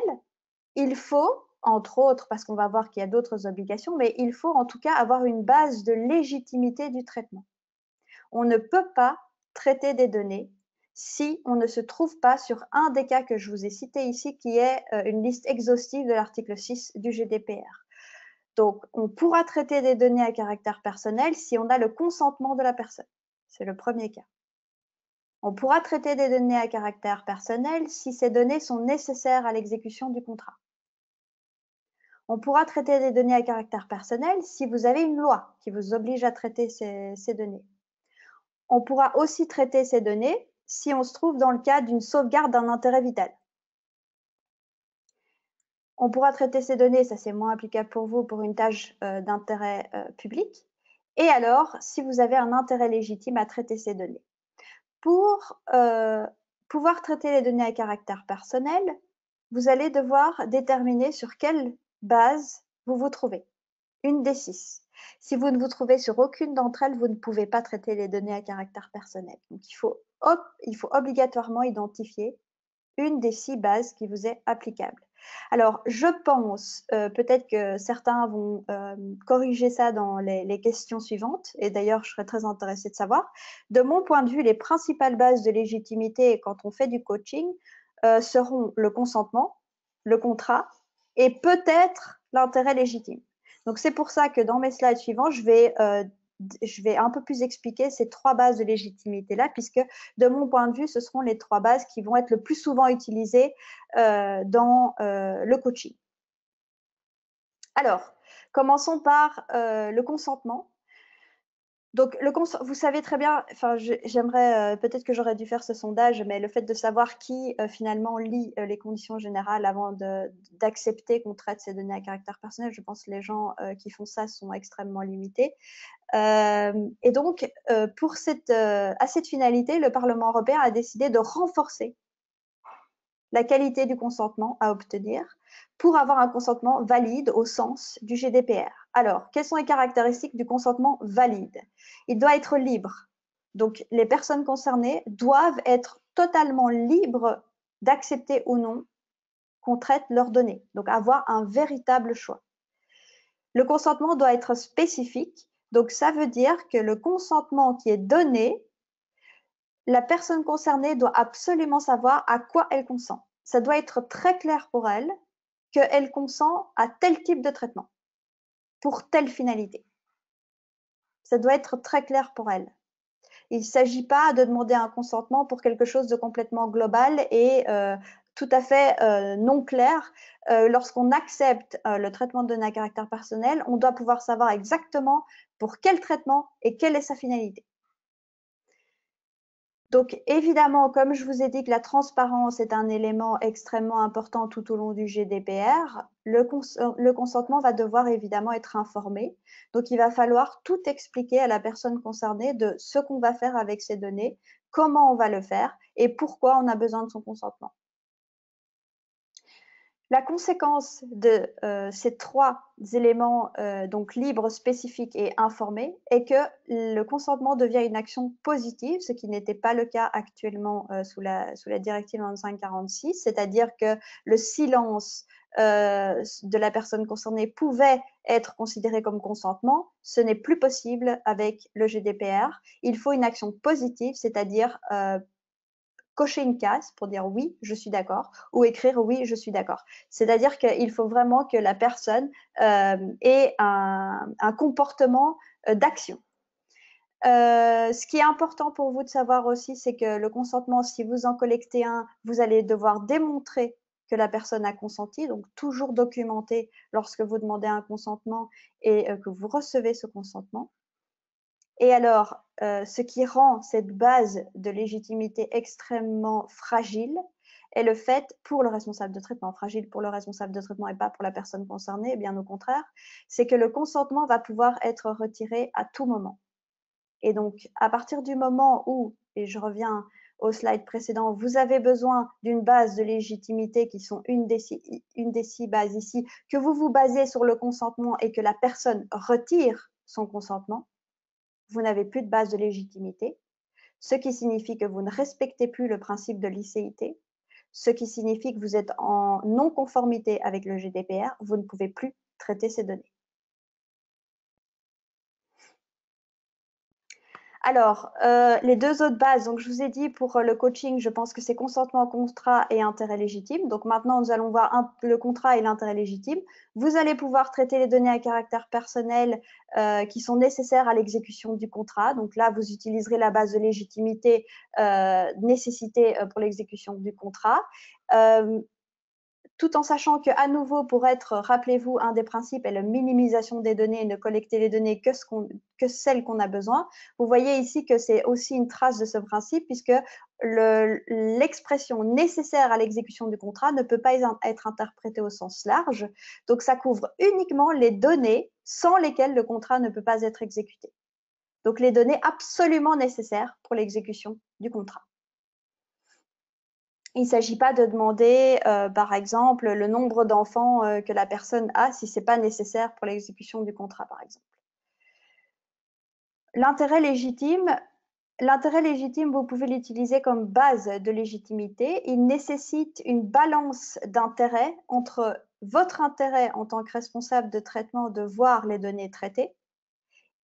il faut, entre autres, parce qu'on va voir qu'il y a d'autres obligations, mais il faut en tout cas avoir une base de légitimité du traitement. On ne peut pas traiter des données si on ne se trouve pas sur un des cas que je vous ai cités ici, qui est une liste exhaustive de l'article 6 du GDPR. Donc, on pourra traiter des données à caractère personnel si on a le consentement de la personne. C'est le premier cas. On pourra traiter des données à caractère personnel si ces données sont nécessaires à l'exécution du contrat. On pourra traiter des données à caractère personnel si vous avez une loi qui vous oblige à traiter ces données. On pourra aussi traiter ces données si on se trouve dans le cadre d'une sauvegarde d'un intérêt vital. On pourra traiter ces données, ça c'est moins applicable pour vous, pour une tâche d'intérêt public. Et alors, si vous avez un intérêt légitime à traiter ces données. Pour pouvoir traiter les données à caractère personnel, vous allez devoir déterminer sur quelle base vous vous trouvez. Une des 6. Si vous ne vous trouvez sur aucune d'entre elles, vous ne pouvez pas traiter les données à caractère personnel. Donc, il faut obligatoirement identifier une des 6 bases qui vous est applicable. Alors, je pense, peut-être que certains vont corriger ça dans les questions suivantes, et d'ailleurs, je serais très intéressée de savoir. De mon point de vue, les principales bases de légitimité quand on fait du coaching seront le consentement, le contrat et peut-être l'intérêt légitime. Donc, c'est pour ça que dans mes slides suivants, je vais un peu plus expliquer ces 3 bases de légitimité-là, puisque de mon point de vue, ce seront les 3 bases qui vont être le plus souvent utilisées dans le coaching. Alors, commençons par le consentement. Donc, vous savez très bien, enfin, j'aimerais, peut-être que j'aurais dû faire ce sondage, mais le fait de savoir qui finalement lit les conditions générales avant d'accepter qu'on traite ces données à caractère personnel, je pense que les gens qui font ça sont extrêmement limités. Et donc, à cette finalité, le Parlement européen a décidé de renforcer la qualité du consentement à obtenir pour avoir un consentement valide au sens du GDPR. Alors, quelles sont les caractéristiques du consentement valide? Il doit être libre. Donc, les personnes concernées doivent être totalement libres d'accepter ou non qu'on traite leurs données, donc avoir un véritable choix. Le consentement doit être spécifique, donc ça veut dire que le consentement qui est donné, la personne concernée doit absolument savoir à quoi elle consent. Ça doit être très clair pour elle qu'elle consent à tel type de traitement, pour telle finalité. Ça doit être très clair pour elle. Il ne s'agit pas de demander un consentement pour quelque chose de complètement global et tout à fait non clair. Lorsqu'on accepte le traitement de données à caractère personnel, on doit pouvoir savoir exactement pour quel traitement et quelle est sa finalité. Donc, évidemment, comme je vous ai dit que la transparence est un élément extrêmement important tout au long du GDPR, le consentement va devoir évidemment être informé. Donc, il va falloir tout expliquer à la personne concernée de ce qu'on va faire avec ces données, comment on va le faire et pourquoi on a besoin de son consentement. La conséquence de ces 3 éléments, donc libre, spécifique et informé, est que le consentement devient une action positive, ce qui n'était pas le cas actuellement sous la directive 9546, c'est-à-dire que le silence de la personne concernée pouvait être considéré comme consentement. Ce n'est plus possible avec le GDPR. Il faut une action positive, c'est-à-dire cocher une case pour dire oui, je suis d'accord, ou écrire oui, je suis d'accord. C'est-à-dire qu'il faut vraiment que la personne ait un comportement d'action. Ce qui est important pour vous de savoir aussi, c'est que le consentement, si vous en collectez un, vous allez devoir démontrer que la personne a consenti, donc toujours documenter lorsque vous demandez un consentement et que vous recevez ce consentement. Et alors, ce qui rend cette base de légitimité extrêmement fragile est le fait, pour le responsable de traitement, fragile pour le responsable de traitement et pas pour la personne concernée, bien au contraire, c'est que le consentement va pouvoir être retiré à tout moment. Et donc, à partir du moment où, et je reviens au slide précédent, vous avez besoin d'une base de légitimité qui sont une des 6 bases ici, que vous vous basez sur le consentement et que la personne retire son consentement, vous n'avez plus de base de légitimité, ce qui signifie que vous ne respectez plus le principe de licéité, ce qui signifie que vous êtes en non-conformité avec le GDPR, vous ne pouvez plus traiter ces données. Alors, les deux autres bases, donc je vous ai dit pour le coaching, je pense que c'est consentement, contrat et intérêt légitime. Donc maintenant, nous allons voir le contrat et l'intérêt légitime. Vous allez pouvoir traiter les données à caractère personnel qui sont nécessaires à l'exécution du contrat. Donc là, vous utiliserez la base de légitimité nécessité pour l'exécution du contrat. Tout en sachant qu'à nouveau, pour être, rappelez-vous, un des principes est la minimisation des données et ne collecter les données que celles qu'on a besoin. Vous voyez ici que c'est aussi une trace de ce principe puisque l'expression nécessaire à l'exécution du contrat ne peut pas être interprétée au sens large. Donc, ça couvre uniquement les données sans lesquelles le contrat ne peut pas être exécuté. Donc, les données absolument nécessaires pour l'exécution du contrat. Il ne s'agit pas de demander, par exemple, le nombre d'enfants que la personne a si ce n'est pas nécessaire pour l'exécution du contrat, par exemple. L'intérêt légitime, vous pouvez l'utiliser comme base de légitimité. Il nécessite une balance d'intérêt entre votre intérêt en tant que responsable de traitement de voir les données traitées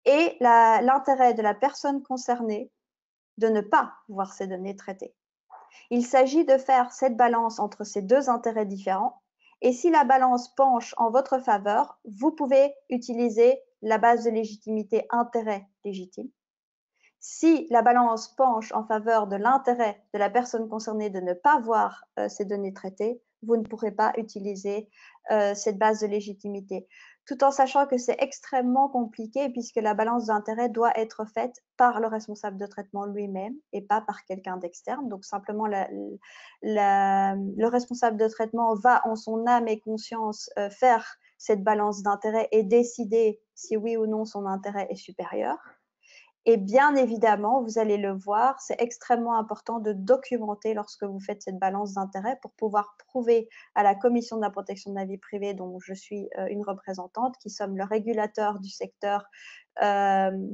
et l'intérêt de la personne concernée de ne pas voir ces données traitées. Il s'agit de faire cette balance entre ces deux intérêts différents. Et si la balance penche en votre faveur, vous pouvez utiliser la base de légitimité intérêt légitime. Si la balance penche en faveur de l'intérêt de la personne concernée de ne pas voir ces données traitées, vous ne pourrez pas utiliser cette base de légitimité. Tout en sachant que c'est extrêmement compliqué puisque la balance d'intérêt doit être faite par le responsable de traitement lui-même et pas par quelqu'un d'externe. Donc simplement, le responsable de traitement va en son âme et conscience faire cette balance d'intérêt et décider si oui ou non son intérêt est supérieur. Et bien évidemment, vous allez le voir, c'est extrêmement important de documenter lorsque vous faites cette balance d'intérêt pour pouvoir prouver à la Commission de la protection de la vie privée, dont je suis une représentante, qui sommes le régulateur du secteur, de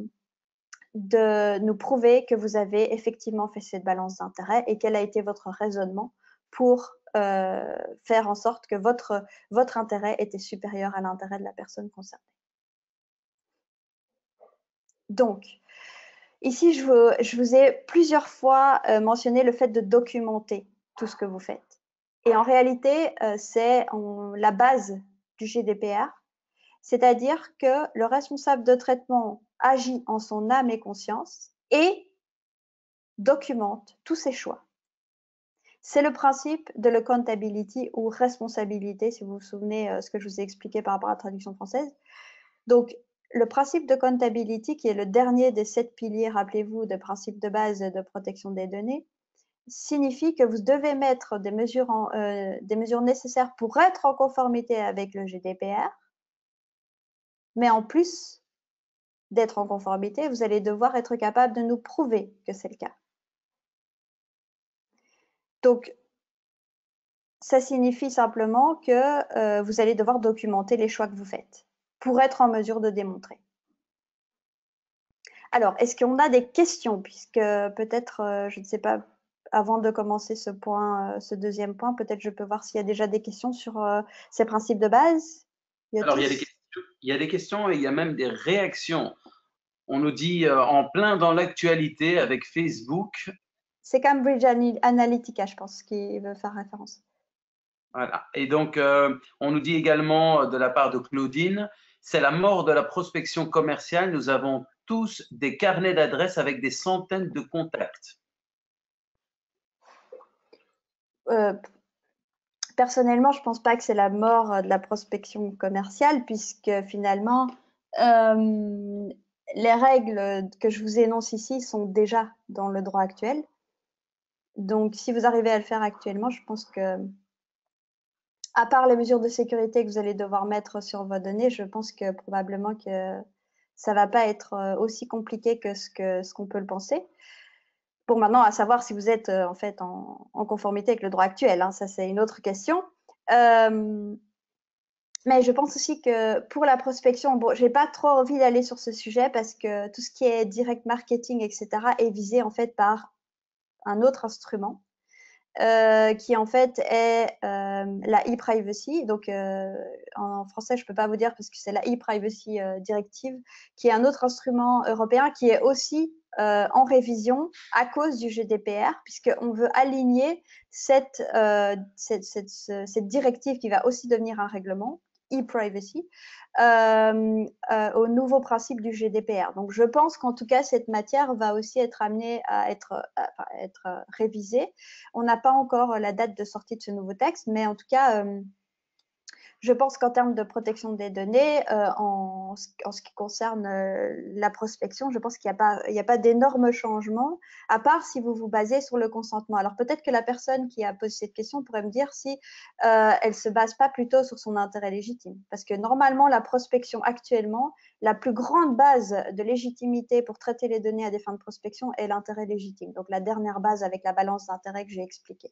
nous prouver que vous avez effectivement fait cette balance d'intérêt et quel a été votre raisonnement pour faire en sorte que votre intérêt était supérieur à l'intérêt de la personne concernée. Donc, ici, je vous ai plusieurs fois mentionné le fait de documenter tout ce que vous faites. Et en réalité, c'est la base du GDPR, c'est-à-dire que le responsable de traitement agit en son âme et conscience et documente tous ses choix. C'est le principe de l'accountability ou responsabilité, si vous vous souvenez ce que je vous ai expliqué par rapport à la traduction française. Donc, le principe de accountability, qui est le dernier des 7 piliers, rappelez-vous, de principe de base de protection des données, signifie que vous devez mettre des mesures nécessaires pour être en conformité avec le GDPR, mais en plus d'être en conformité, vous allez devoir être capable de nous prouver que c'est le cas. Donc, ça signifie simplement que vous allez devoir documenter les choix que vous faites pour être en mesure de démontrer. Alors, est-ce qu'on a des questions? Puisque peut-être, je ne sais pas, avant de commencer ce point, ce deuxième point, peut-être je peux voir s'il y a déjà des questions sur ces principes de base. Alors, il y a des questions et il y a même des réactions. On nous dit en plein dans l'actualité avec Facebook. C'est Cambridge Analytica, je pense, qui veut faire référence. Voilà. Et donc, on nous dit également de la part de Claudine, c'est la mort de la prospection commerciale. Nous avons tous des carnets d'adresses avec des centaines de contacts. Personnellement, je ne pense pas que c'est la mort de la prospection commerciale, puisque finalement, les règles que je vous énonce ici sont déjà dans le droit actuel. Donc, si vous arrivez à le faire actuellement, je pense que, à part les mesures de sécurité que vous allez devoir mettre sur vos données, je pense que probablement que ça ne va pas être aussi compliqué que ce qu'on peut le penser. Pour maintenant, à savoir si vous êtes en fait en conformité avec le droit actuel, hein, ça c'est une autre question. Mais je pense aussi que pour la prospection, bon, je n'ai pas trop envie d'aller sur ce sujet parce que tout ce qui est direct marketing, etc., est visé en fait par un autre instrument. qui en fait est la e-privacy. Donc, en français, je ne peux pas vous dire parce que c'est la e-privacy directive, qui est un autre instrument européen qui est aussi en révision à cause du GDPR, puisqu'on veut aligner cette directive qui va aussi devenir un règlement, e-privacy, au nouveau principe du GDPR. Donc, je pense qu'en tout cas, cette matière va aussi être amenée à être révisée. On n'a pas encore la date de sortie de ce nouveau texte, mais en tout cas, je pense qu'en termes de protection des données, en ce qui concerne la prospection, je pense qu'il n'y a pas d'énormes changements, à part si vous vous basez sur le consentement. Alors peut-être que la personne qui a posé cette question pourrait me dire si elle ne se base pas plutôt sur son intérêt légitime. Parce que normalement, la prospection actuellement, la plus grande base de légitimité pour traiter les données à des fins de prospection est l'intérêt légitime. Donc la dernière base avec la balance d'intérêt que j'ai expliquée.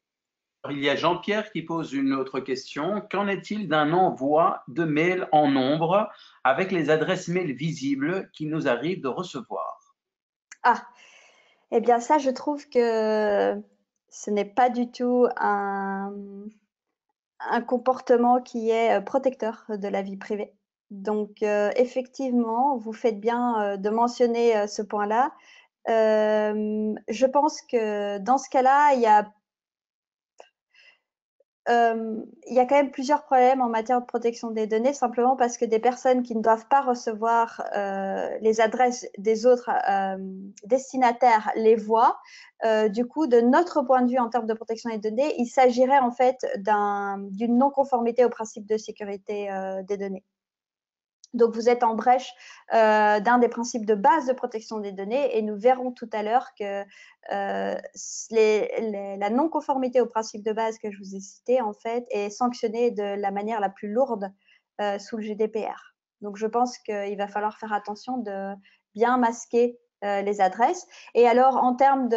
Il y a Jean-Pierre qui pose une autre question. Qu'en est-il d'un envoi de mail en nombre avec les adresses mail visibles qui nous arrivent de recevoir? Ah, eh bien ça, je trouve que ce n'est pas du tout un comportement qui est protecteur de la vie privée. Donc, effectivement, vous faites bien de mentionner ce point-là. Je pense que dans ce cas-là, il y a quand même plusieurs problèmes en matière de protection des données, simplement parce que des personnes qui ne doivent pas recevoir les adresses des autres destinataires les voient. Du coup, de notre point de vue en termes de protection des données, il s'agirait en fait d'une non-conformité au principe de sécurité des données. Donc, vous êtes en brèche d'un des principes de base de protection des données et nous verrons tout à l'heure que la non-conformité au principe de base que je vous ai cité, en fait, est sanctionnée de la manière la plus lourde sous le GDPR. Donc, je pense qu'il va falloir faire attention de bien masquer les adresses. Et alors, en termes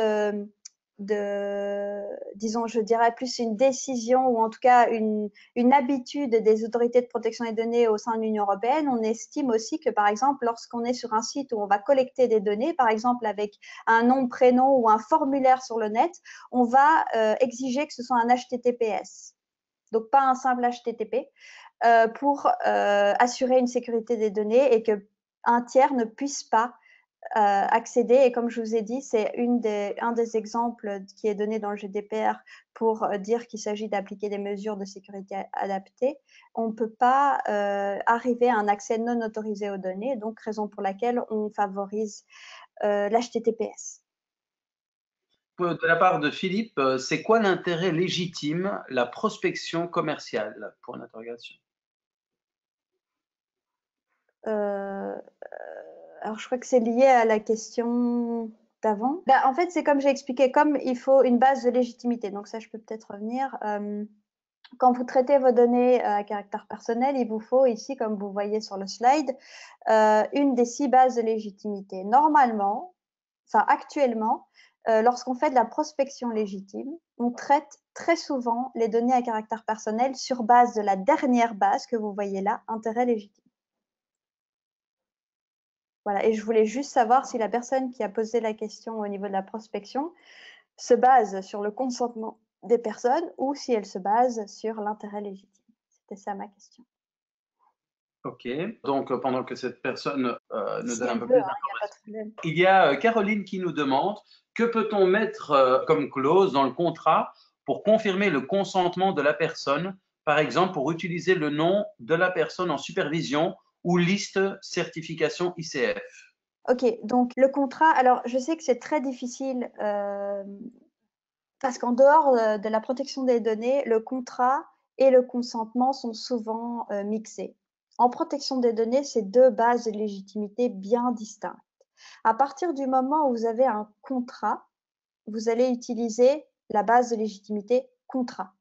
disons, je dirais plus une décision ou en tout cas une habitude des autorités de protection des données au sein de l'Union européenne, on estime aussi que, par exemple, lorsqu'on est sur un site où on va collecter des données, par exemple avec un nom, prénom ou un formulaire sur le net, on va exiger que ce soit un HTTPS. Donc, pas un simple HTTP, pour assurer une sécurité des données et qu'un tiers ne puisse pas accéder. Et comme je vous ai dit, c'est un des exemples qui est donné dans le GDPR pour dire qu'il s'agit d'appliquer des mesures de sécurité adaptées. On ne peut pas arriver à un accès non autorisé aux données, donc raison pour laquelle on favorise l'HTTPS. De la part de Philippe, c'est quoi l'intérêt légitime, la prospection commerciale? Pour une interrogation. Alors, je crois que c'est lié à la question d'avant. En fait, c'est comme j'ai expliqué, comme il faut une base de légitimité. Donc ça, je peux peut-être revenir. Quand vous traitez vos données à caractère personnel, il vous faut ici, comme vous voyez sur le slide, une des 6 bases de légitimité. Normalement, enfin actuellement, lorsqu'on fait de la prospection légitime, on traite très souvent les données à caractère personnel sur base de la dernière base que vous voyez là, intérêt légitime. Voilà, et je voulais juste savoir si la personne qui a posé la question au niveau de la prospection se base sur le consentement des personnes ou si elle se base sur l'intérêt légitime. C'était ça ma question. Ok, donc pendant que cette personne nous Si donne un elle peu veut, plus hein, il n'y a pas de d'informations, problème. il y a Caroline qui nous demande que peut-on mettre comme clause dans le contrat pour confirmer le consentement de la personne, par exemple pour utiliser le nom de la personne en supervision ou liste certification ICF. Ok, donc le contrat, alors je sais que c'est très difficile parce qu'en dehors de la protection des données, le contrat et le consentement sont souvent mixés. En protection des données, c'est 2 bases de légitimité bien distinctes. À partir du moment où vous avez un contrat, vous allez utiliser la base de légitimité contrat.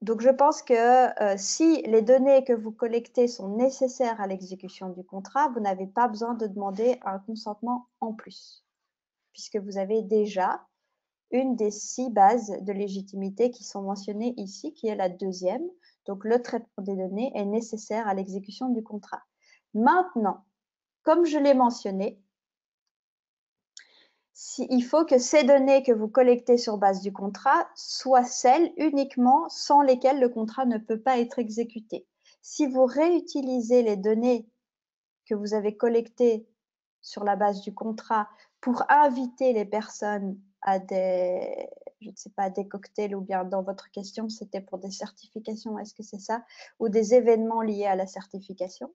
Donc, je pense que si les données que vous collectez sont nécessaires à l'exécution du contrat, vous n'avez pas besoin de demander un consentement en plus, puisque vous avez déjà une des 6 bases de légitimité qui sont mentionnées ici, qui est la deuxième. Donc, le traitement des données est nécessaire à l'exécution du contrat. Maintenant, comme je l'ai mentionné, il faut que ces données que vous collectez sur base du contrat soient celles uniquement sans lesquelles le contrat ne peut pas être exécuté. Si vous réutilisez les données que vous avez collectées sur la base du contrat pour inviter les personnes à des, je ne sais pas, des cocktails, ou bien dans votre question, c'était pour des certifications, est-ce que c'est ça, ou des événements liés à la certification.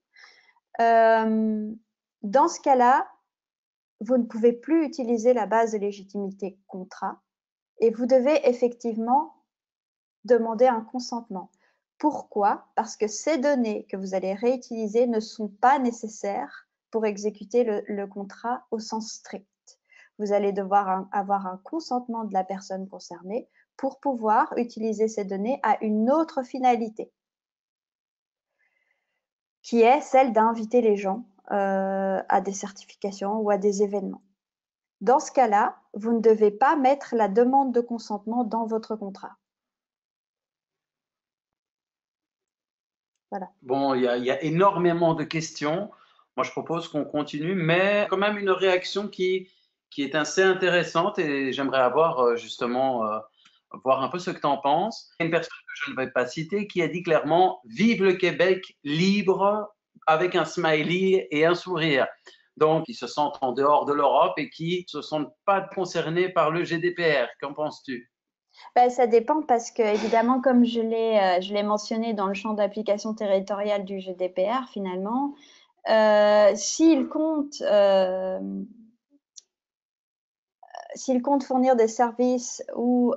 Dans ce cas-là, vous ne pouvez plus utiliser la base de légitimité contrat et vous devez effectivement demander un consentement. Pourquoi? Parce que ces données que vous allez réutiliser ne sont pas nécessaires pour exécuter le contrat au sens strict. Vous allez devoir avoir un consentement de la personne concernée pour pouvoir utiliser ces données à une autre finalité, qui est celle d'inviter les gens à des certifications ou à des événements. Dans ce cas-là, vous ne devez pas mettre la demande de consentement dans votre contrat. Voilà. Bon, il y a énormément de questions. Moi, je propose qu'on continue, mais quand même une réaction qui est assez intéressante et j'aimerais avoir justement voir un peu ce que tu en penses. Une personne que je ne vais pas citer qui a dit clairement Vive le Québec libre avec un smiley et un sourire. Donc, ils se sentent en dehors de l'Europe et qui ne se sentent pas concernés par le GDPR. Qu'en penses-tu? Ben, ça dépend parce que, évidemment, comme je l'ai mentionné dans le champ d'application territoriale du GDPR, finalement, s'il compte fournir des services ou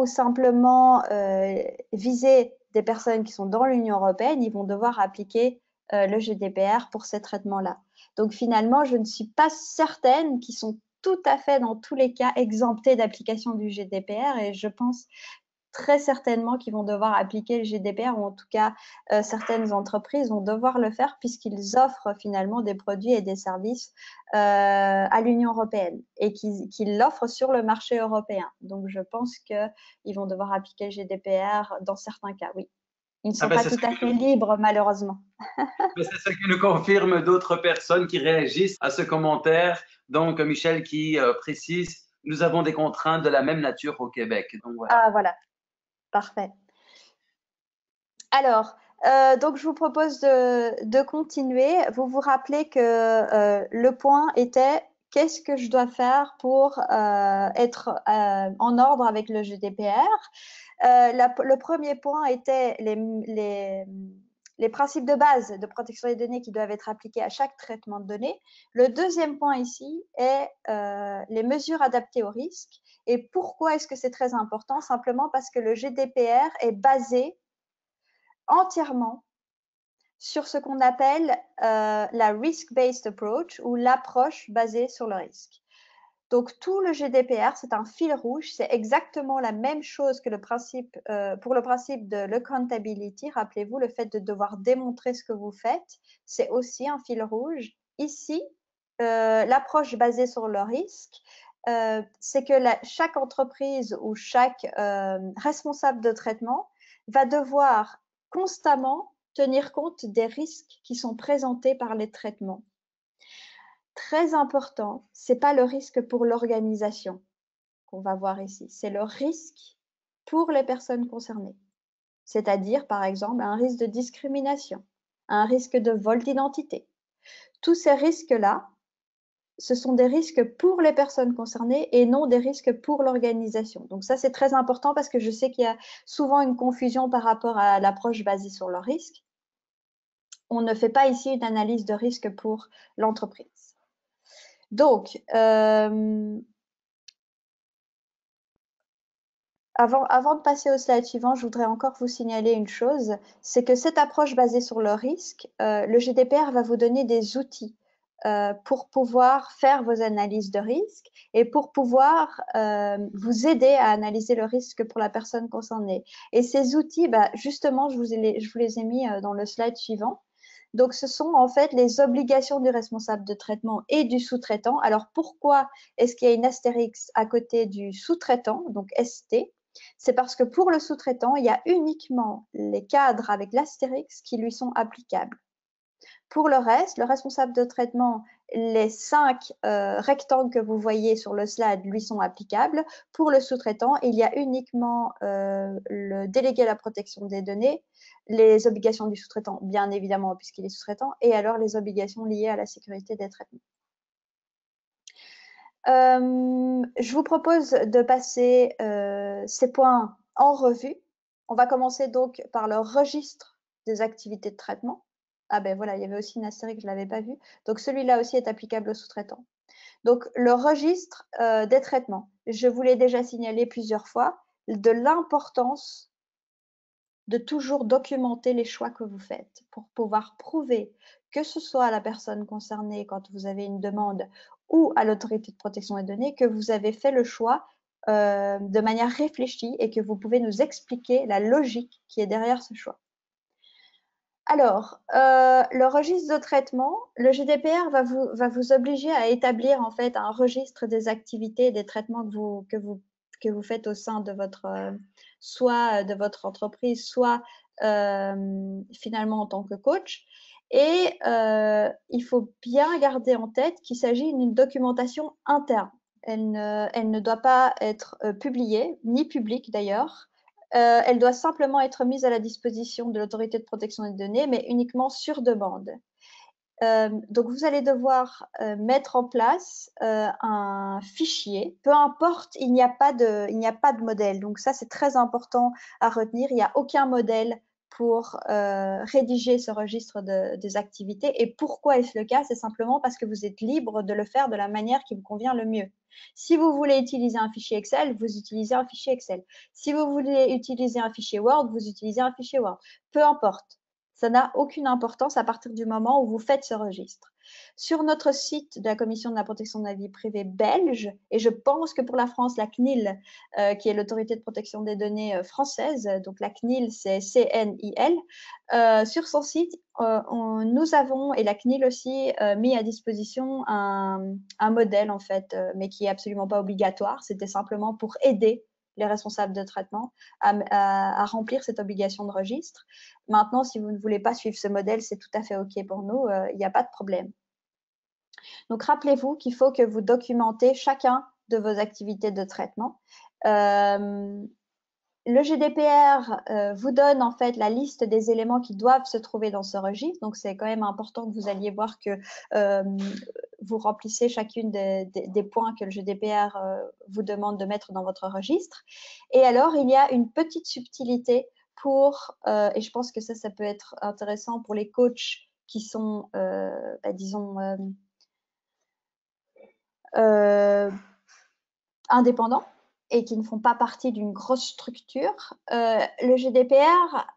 simplement viser des personnes qui sont dans l'Union européenne, ils vont devoir appliquer le GDPR pour ces traitements-là. Donc finalement, je ne suis pas certaine qu'ils sont tout à fait dans tous les cas exemptés d'application du GDPR et je pense très certainement qu'ils vont devoir appliquer le GDPR, ou en tout cas, certaines entreprises vont devoir le faire puisqu'ils offrent finalement des produits et des services à l'Union européenne et qu'ils l'offrent sur le marché européen. Donc, je pense qu'ils vont devoir appliquer le GDPR dans certains cas, oui. Ils ne Ah sont ben, pas tout à fait libres, malheureusement. c'est ce que nous confirment d'autres personnes qui réagissent à ce commentaire. Donc, Michel qui précise, nous avons des contraintes de la même nature au Québec. Donc, voilà. Ah, voilà, parfait. Alors, donc je vous propose de continuer. Vous vous rappelez que le point était qu'est-ce que je dois faire pour être en ordre avec le GDPR. Le premier point était les principes de base de protection des données qui doivent être appliqués à chaque traitement de données. Le deuxième point ici est les mesures adaptées au risque. Et pourquoi est-ce que c'est très important? Simplement parce que le GDPR est basé entièrement sur ce qu'on appelle la risk-based approach ou l'approche basée sur le risque. Donc, tout le GDPR, c'est un fil rouge, c'est exactement la même chose que le principe, pour le principe de l'accountability. Rappelez-vous, le fait de devoir démontrer ce que vous faites, c'est aussi un fil rouge. Ici, l'approche basée sur le risque, c'est que chaque entreprise ou chaque responsable de traitement va devoir constamment tenir compte des risques qui sont présentés par les traitements. Très important, ce n'est pas le risque pour l'organisation qu'on va voir ici, c'est le risque pour les personnes concernées. C'est-à-dire, par exemple, un risque de discrimination, un risque de vol d'identité. Tous ces risques-là, ce sont des risques pour les personnes concernées et non des risques pour l'organisation. Donc ça, c'est très important parce que je sais qu'il y a souvent une confusion par rapport à l'approche basée sur le risque. On ne fait pas ici une analyse de risque pour l'entreprise. Donc, avant de passer au slide suivant, je voudrais encore vous signaler une chose, c'est que cette approche basée sur le risque, le GDPR va vous donner des outils pour pouvoir faire vos analyses de risque et pour pouvoir vous aider à analyser le risque pour la personne concernée. Et ces outils, justement, je vous les ai mis dans le slide suivant. Donc, ce sont en fait les obligations du responsable de traitement et du sous-traitant. Alors, pourquoi est-ce qu'il y a une astérix à côté du sous-traitant, donc ST? C'est parce que pour le sous-traitant, il y a uniquement les cadres avec l'astérix qui lui sont applicables. Pour le reste, le responsable de traitement, les 5 rectangles que vous voyez sur le slide lui sont applicables. Pour le sous-traitant, il y a uniquement le délégué à la protection des données, les obligations du sous-traitant, bien évidemment, puisqu'il est sous-traitant, et alors les obligations liées à la sécurité des traitements. Je vous propose de passer ces points en revue. On va commencer donc par le registre des activités de traitement. Ah ben voilà, il y avait aussi une astérisque, je ne l'avais pas vu. Donc celui-là aussi est applicable aux sous-traitants. Donc le registre des traitements. Je vous l'ai déjà signalé plusieurs fois, de l'importance de toujours documenter les choix que vous faites pour pouvoir prouver que ce soit à la personne concernée quand vous avez une demande ou à l'autorité de protection des données que vous avez fait le choix de manière réfléchie et que vous pouvez nous expliquer la logique qui est derrière ce choix. Alors, le registre de traitement, le GDPR va vous obliger à établir en fait un registre des activités et des traitements que vous faites au sein de votre, soit de votre entreprise, soit finalement en tant que coach. Et il faut bien garder en tête qu'il s'agit d'une documentation interne. Elle ne doit pas être publiée, ni publique d'ailleurs. Elle doit simplement être mise à la disposition de l'autorité de protection des données, mais uniquement sur demande. Donc, vous allez devoir mettre en place un fichier, peu importe, il n'y a pas de modèle. Donc, ça, c'est très important à retenir. Il n'y a aucun modèle pour rédiger ce registre des activités. Et pourquoi est-ce le cas? C'est simplement parce que vous êtes libre de le faire de la manière qui vous convient le mieux. Si vous voulez utiliser un fichier Excel, vous utilisez un fichier Excel. Si vous voulez utiliser un fichier Word, vous utilisez un fichier Word. Peu importe. Ça n'a aucune importance à partir du moment où vous faites ce registre. Sur notre site de la Commission de la protection de la vie privée belge, et je pense que pour la France, la CNIL, qui est l'autorité de protection des données française, donc la CNIL, c'est CNIL, sur son site, nous avons, et la CNIL aussi, mis à disposition un modèle, en fait, mais qui n'est absolument pas obligatoire. C'était simplement pour aider les responsables de traitement à remplir cette obligation de registre. Maintenant, si vous ne voulez pas suivre ce modèle, c'est tout à fait OK pour nous, il n'y a pas de problème. Donc, rappelez-vous qu'il faut que vous documentez chacun de vos activités de traitement. Le GDPR vous donne en fait la liste des éléments qui doivent se trouver dans ce registre. Donc, c'est quand même important que vous alliez voir que vous remplissez chacune des points que le GDPR vous demande de mettre dans votre registre. Et alors, il y a une petite subtilité pour, et je pense que ça peut être intéressant pour les coachs qui sont, disons, indépendants et qui ne font pas partie d'une grosse structure. Le GDPR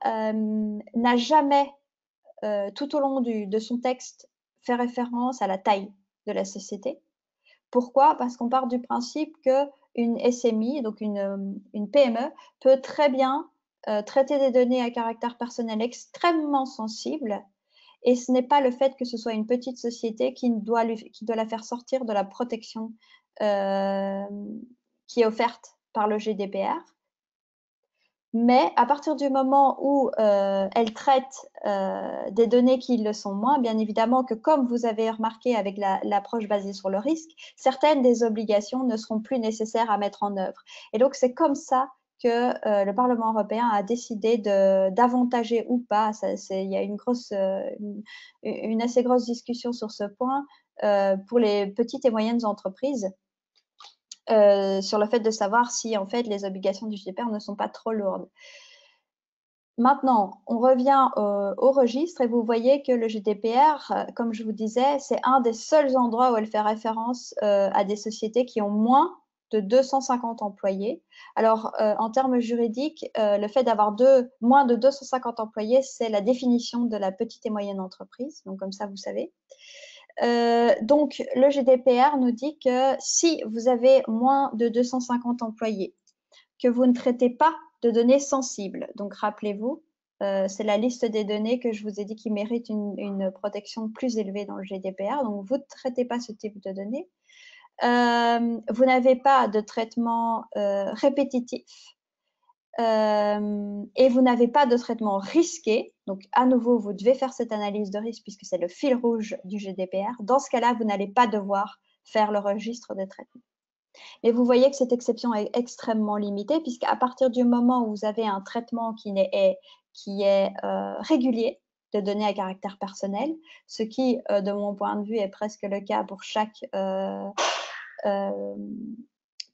n'a jamais, tout au long de son texte, fait référence à la taille de la société. Pourquoi? Parce qu'on part du principe qu'une SMI, donc une PME, peut très bien traiter des données à caractère personnel extrêmement sensibles, et ce n'est pas le fait que ce soit une petite société qui doit la faire sortir de la protection qui est offerte par le GDPR. Mais à partir du moment où elle traite des données qui le sont moins, bien évidemment que comme vous avez remarqué avec l'approche basée sur le risque, certaines des obligations ne seront plus nécessaires à mettre en œuvre. Et donc, c'est comme ça que le Parlement européen a décidé d'avantager ou pas, il y a une assez grosse discussion sur ce point pour les petites et moyennes entreprises. Sur le fait de savoir si en fait les obligations du GDPR ne sont pas trop lourdes. Maintenant, on revient au registre et vous voyez que le GDPR, comme je vous disais, c'est un des seuls endroits où elle fait référence à des sociétés qui ont moins de 250 employés. Alors, en termes juridiques, le fait d'avoir moins de 250 employés, c'est la définition de la petite et moyenne entreprise. Donc, comme ça, vous savez. Donc, le GDPR nous dit que si vous avez moins de 250 employés, que vous ne traitez pas de données sensibles, donc rappelez-vous, c'est la liste des données que je vous ai dit qui méritent une protection plus élevée dans le GDPR, donc vous ne traitez pas ce type de données. Vous n'avez pas de traitement répétitif. et vous n'avez pas de traitement risqué, donc à nouveau, vous devez faire cette analyse de risque puisque c'est le fil rouge du GDPR. Dans ce cas-là, vous n'allez pas devoir faire le registre des traitements. Mais vous voyez que cette exception est extrêmement limitée puisqu'à partir du moment où vous avez un traitement qui est régulier de données à caractère personnel, ce qui, de mon point de vue, est presque le cas pour chaque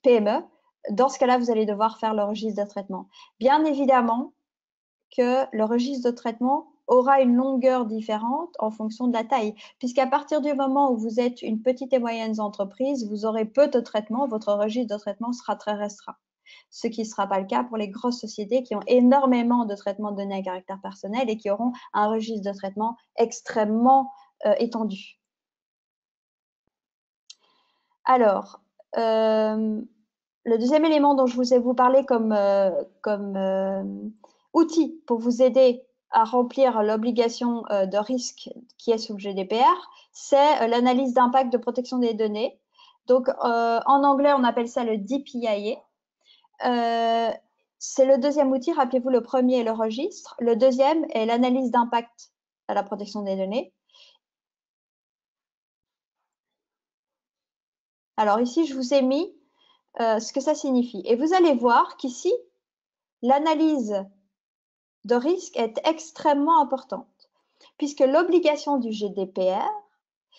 PME, dans ce cas-là, vous allez devoir faire le registre de traitement. Bien évidemment que le registre de traitement aura une longueur différente en fonction de la taille, puisqu'à partir du moment où vous êtes une petite et moyenne entreprise, vous aurez peu de traitements, votre registre de traitement sera très restreint. Ce qui ne sera pas le cas pour les grosses sociétés qui ont énormément de traitements de données à caractère personnel et qui auront un registre de traitement extrêmement étendu. Alors, le deuxième élément dont je vous ai parlé comme outil pour vous aider à remplir l'obligation de risque qui est sous le GDPR, c'est l'analyse d'impact de protection des données. Donc, en anglais, on appelle ça le DPIA. C'est le deuxième outil. Rappelez-vous, le premier est le registre. Le deuxième est l'analyse d'impact à la protection des données. Alors ici, je vous ai mis ce que ça signifie. Et vous allez voir qu'ici, l'analyse de risque est extrêmement importante, puisque l'obligation du GDPR,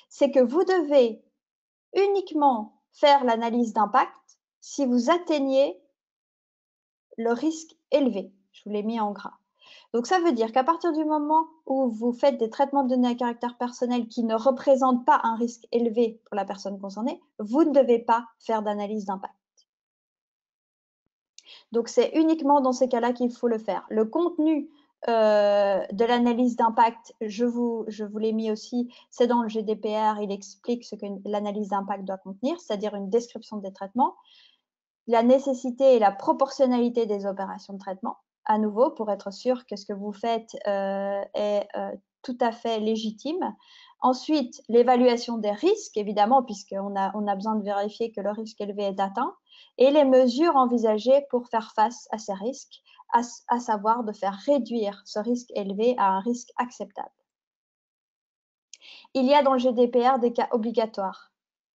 c'est que vous devez uniquement faire l'analyse d'impact si vous atteignez le risque élevé. Je vous l'ai mis en gras. Donc, ça veut dire qu'à partir du moment où vous faites des traitements de données à caractère personnel qui ne représentent pas un risque élevé pour la personne concernée, vous ne devez pas faire d'analyse d'impact. Donc, c'est uniquement dans ces cas-là qu'il faut le faire. Le contenu de l'analyse d'impact, je vous l'ai mis aussi, c'est dans le GDPR, il explique ce que l'analyse d'impact doit contenir, c'est-à-dire une description des traitements, la nécessité et la proportionnalité des opérations de traitement, à nouveau, pour être sûr que ce que vous faites est tout à fait légitime. Ensuite, l'évaluation des risques, évidemment, puisqu'on a besoin de vérifier que le risque élevé est atteint, et les mesures envisagées pour faire face à ces risques, à savoir de faire réduire ce risque élevé à un risque acceptable. Il y a dans le GDPR des cas obligatoires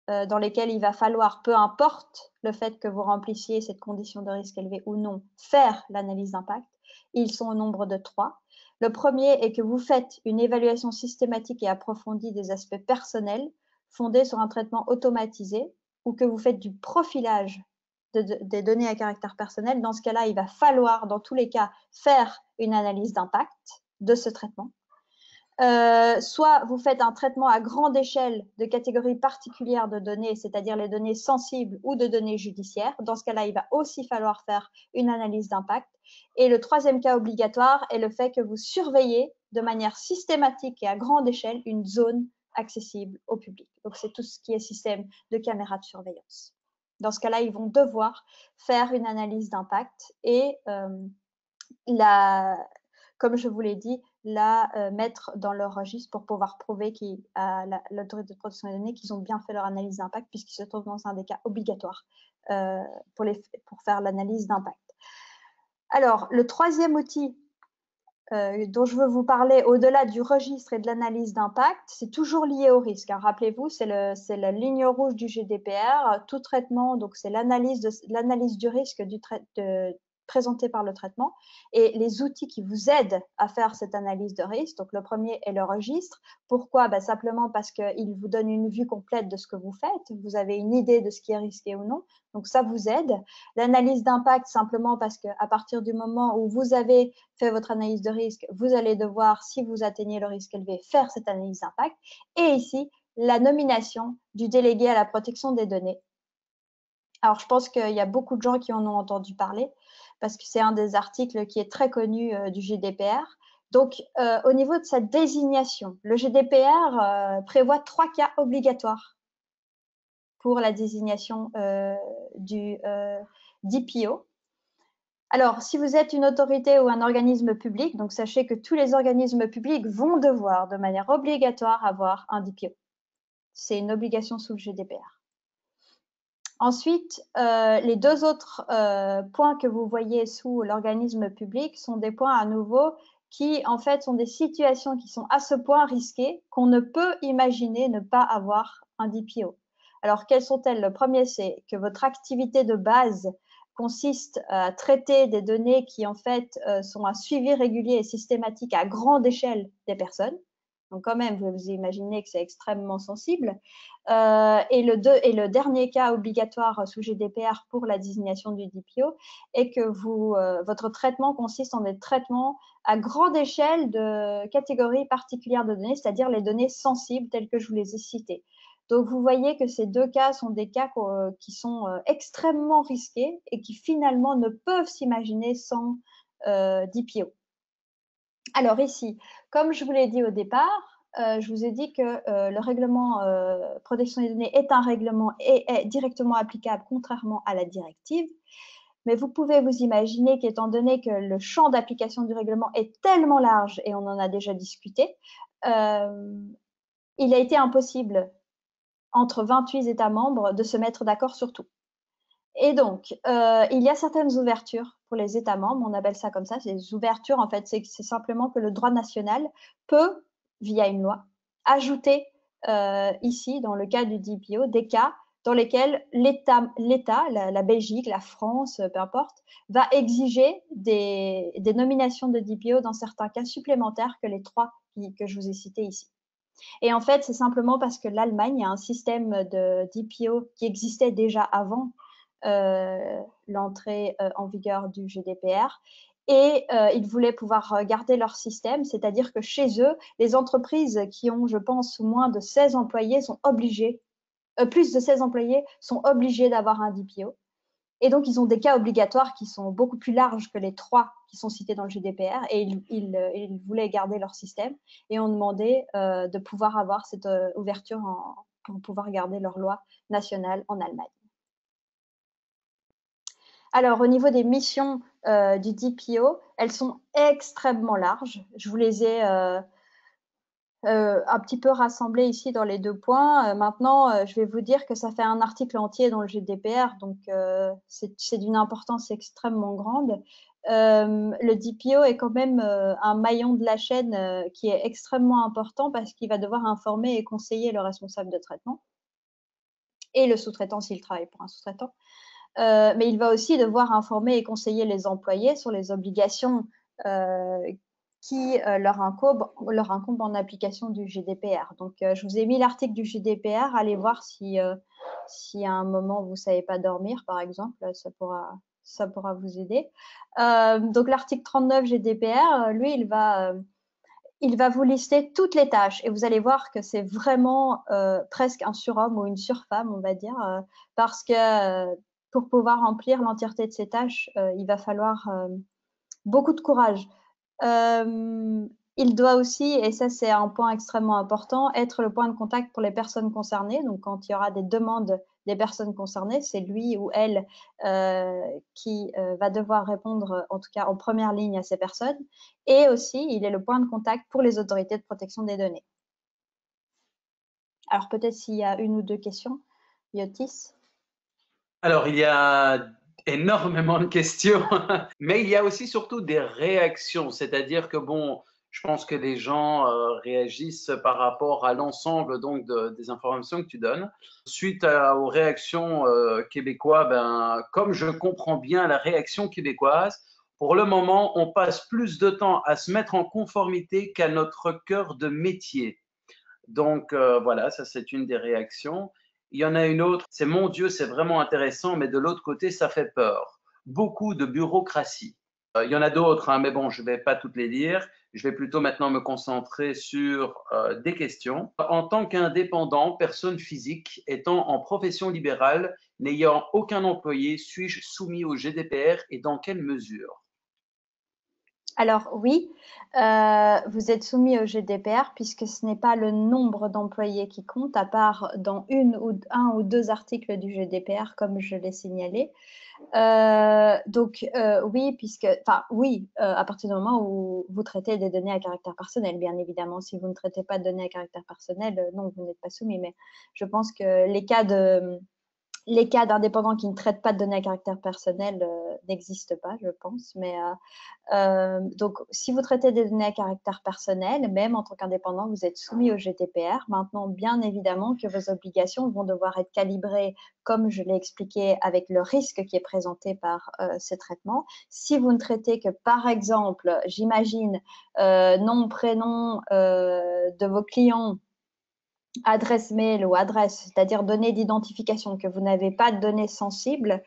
dans lesquels il va falloir, peu importe le fait que vous remplissiez cette condition de risque élevé ou non, faire l'analyse d'impact. Ils sont au nombre de 3. Le premier est que vous faites une évaluation systématique et approfondie des aspects personnels fondés sur un traitement automatisé ou que vous faites du profilage des données à caractère personnel. Dans ce cas-là, il va falloir, dans tous les cas, faire une analyse d'impact de ce traitement. Soit vous faites un traitement à grande échelle de catégories particulières de données, c'est-à-dire les données sensibles ou de données judiciaires. Dans ce cas-là, il va aussi falloir faire une analyse d'impact. Et le troisième cas obligatoire est le fait que vous surveillez de manière systématique et à grande échelle une zone accessible au public. Donc, c'est tout ce qui est système de caméras de surveillance. Dans ce cas-là, ils vont devoir faire une analyse d'impact et comme je vous l'ai dit, la mettre dans leur registre pour pouvoir prouver à l'autorité de protection des données qu'ils ont bien fait leur analyse d'impact puisqu'ils se trouvent dans un des cas obligatoires pour faire l'analyse d'impact. Alors, le troisième outil dont je veux vous parler au-delà du registre et de l'analyse d'impact, c'est toujours lié au risque. Hein. Rappelez-vous, c'est la ligne rouge du GDPR. Tout traitement, donc c'est l'analyse du risque présenté par le traitement et les outils qui vous aident à faire cette analyse de risque. Donc, le premier est le registre. Pourquoi? Simplement parce qu'il vous donne une vue complète de ce que vous faites. Vous avez une idée de ce qui est risqué ou non. Donc, ça vous aide. L'analyse d'impact, simplement parce qu'à partir du moment où vous avez fait votre analyse de risque, vous allez devoir, si vous atteignez le risque élevé, faire cette analyse d'impact. Et ici, la nomination du délégué à la protection des données. Alors, je pense qu'il y a beaucoup de gens qui en ont entendu parler parce que c'est un des articles qui est très connu du GDPR. Donc, au niveau de sa désignation, le GDPR prévoit 3 cas obligatoires pour la désignation du DPO. Alors, si vous êtes une autorité ou un organisme public, donc sachez que tous les organismes publics vont devoir de manière obligatoire avoir un DPO. C'est une obligation sous le GDPR. Ensuite, les deux autres points que vous voyez sous l'organisme public sont des points à nouveau qui, en fait, sont des situations qui sont à ce point risquées qu'on ne peut imaginer ne pas avoir un DPO. Alors, quelles sont-elles? Le premier, c'est que votre activité de base consiste à traiter des données qui, en fait, sont un suivi régulier et systématique à grande échelle des personnes. Donc, quand même, vous imaginez que c'est extrêmement sensible. Et le dernier cas obligatoire sous GDPR pour la désignation du DPO est que votre traitement consiste en des traitements à grande échelle de catégories particulières de données, c'est-à-dire les données sensibles telles que je vous les ai citées. Donc, vous voyez que ces deux cas sont des cas qui sont extrêmement risqués et qui finalement ne peuvent s'imaginer sans DPO. Alors ici, comme je vous l'ai dit au départ, je vous ai dit que le règlement protection des données est un règlement et est directement applicable contrairement à la directive. Mais vous pouvez vous imaginer qu'étant donné que le champ d'application du règlement est tellement large, et on en a déjà discuté, il a été impossible entre 28 États membres de se mettre d'accord sur tout. Et donc, il y a certaines ouvertures pour les États membres, on appelle ça comme ça, ces ouvertures, en fait, c'est simplement que le droit national peut, via une loi, ajouter ici, dans le cas du DPO, des cas dans lesquels l'État, la Belgique, la France, peu importe, va exiger des nominations de DPO dans certains cas supplémentaires que les trois que je vous ai cités ici. Et en fait, c'est simplement parce que l'Allemagne a un système de DPO qui existait déjà avant l'entrée en vigueur du GDPR. Et ils voulaient pouvoir garder leur système, c'est-à-dire que chez eux, les entreprises qui ont, je pense, moins de 16 employés sont obligées, plus de 16 employés sont obligés d'avoir un DPO. Et donc, ils ont des cas obligatoires qui sont beaucoup plus larges que les trois qui sont cités dans le GDPR et ils voulaient garder leur système et ont demandé de pouvoir avoir cette ouverture pour pouvoir garder leur loi nationale en Allemagne. Alors, au niveau des missions du DPO, elles sont extrêmement larges. Je vous les ai un petit peu rassemblées ici dans les deux points. Maintenant, je vais vous dire que ça fait un article entier dans le GDPR, donc c'est d'une importance extrêmement grande. Le DPO est quand même un maillon de la chaîne qui est extrêmement important parce qu'il va devoir informer et conseiller le responsable de traitement et le sous-traitant s'il travaille pour un sous-traitant. Mais il va aussi devoir informer et conseiller les employés sur les obligations qui leur incombent en application du GDPR. Donc, je vous ai mis l'article du GDPR. Allez voir si à un moment vous ne savez pas dormir, par exemple, ça pourra vous aider. Donc, l'article 39 GDPR, lui, il va vous lister toutes les tâches et vous allez voir que c'est vraiment presque un surhomme ou une surfemme, on va dire, parce que pour pouvoir remplir l'entièreté de ces tâches, il va falloir beaucoup de courage. Il doit aussi, et ça c'est un point extrêmement important, être le point de contact pour les personnes concernées. Donc quand il y aura des demandes des personnes concernées, c'est lui ou elle qui va devoir répondre, en tout cas en première ligne à ces personnes. Et aussi, il est le point de contact pour les autorités de protection des données. Alors peut-être s'il y a une ou deux questions, Yotis. Alors, il y a énormément de questions, mais il y a aussi surtout des réactions, c'est-à-dire que bon, je pense que les gens réagissent par rapport à l'ensemble donc des informations que tu donnes. Suite aux réactions québécoises, ben, comme je comprends bien la réaction québécoise, pour le moment, on passe plus de temps à se mettre en conformité qu'à notre cœur de métier. Donc voilà, ça c'est une des réactions. Il y en a une autre, c'est mon Dieu, c'est vraiment intéressant, mais de l'autre côté, ça fait peur. Beaucoup de bureaucratie. Il y en a d'autres, hein, mais bon, je ne vais pas toutes les lire. Je vais plutôt maintenant me concentrer sur des questions. En tant qu'indépendant, personne physique, étant en profession libérale, n'ayant aucun employé, suis-je soumis au GDPR et dans quelle mesure? Alors oui, vous êtes soumis au GDPR puisque ce n'est pas le nombre d'employés qui compte, à part dans un ou deux articles du GDPR, comme je l'ai signalé. Donc oui, à partir du moment où vous traitez des données à caractère personnel, bien évidemment. Si vous ne traitez pas de données à caractère personnel, non, vous n'êtes pas soumis. Mais je pense que les cas les cas d'indépendants qui ne traitent pas de données à caractère personnel n'existent pas, je pense. Mais donc, si vous traitez des données à caractère personnel, même en tant qu'indépendant, vous êtes soumis au GDPR. Maintenant, bien évidemment que vos obligations vont devoir être calibrées, comme je l'ai expliqué, avec le risque qui est présenté par ces traitements. Si vous ne traitez que, par exemple, j'imagine, nom, prénom de vos clients, adresse mail ou adresse, c'est-à-dire données d'identification, que vous n'avez pas de données sensibles,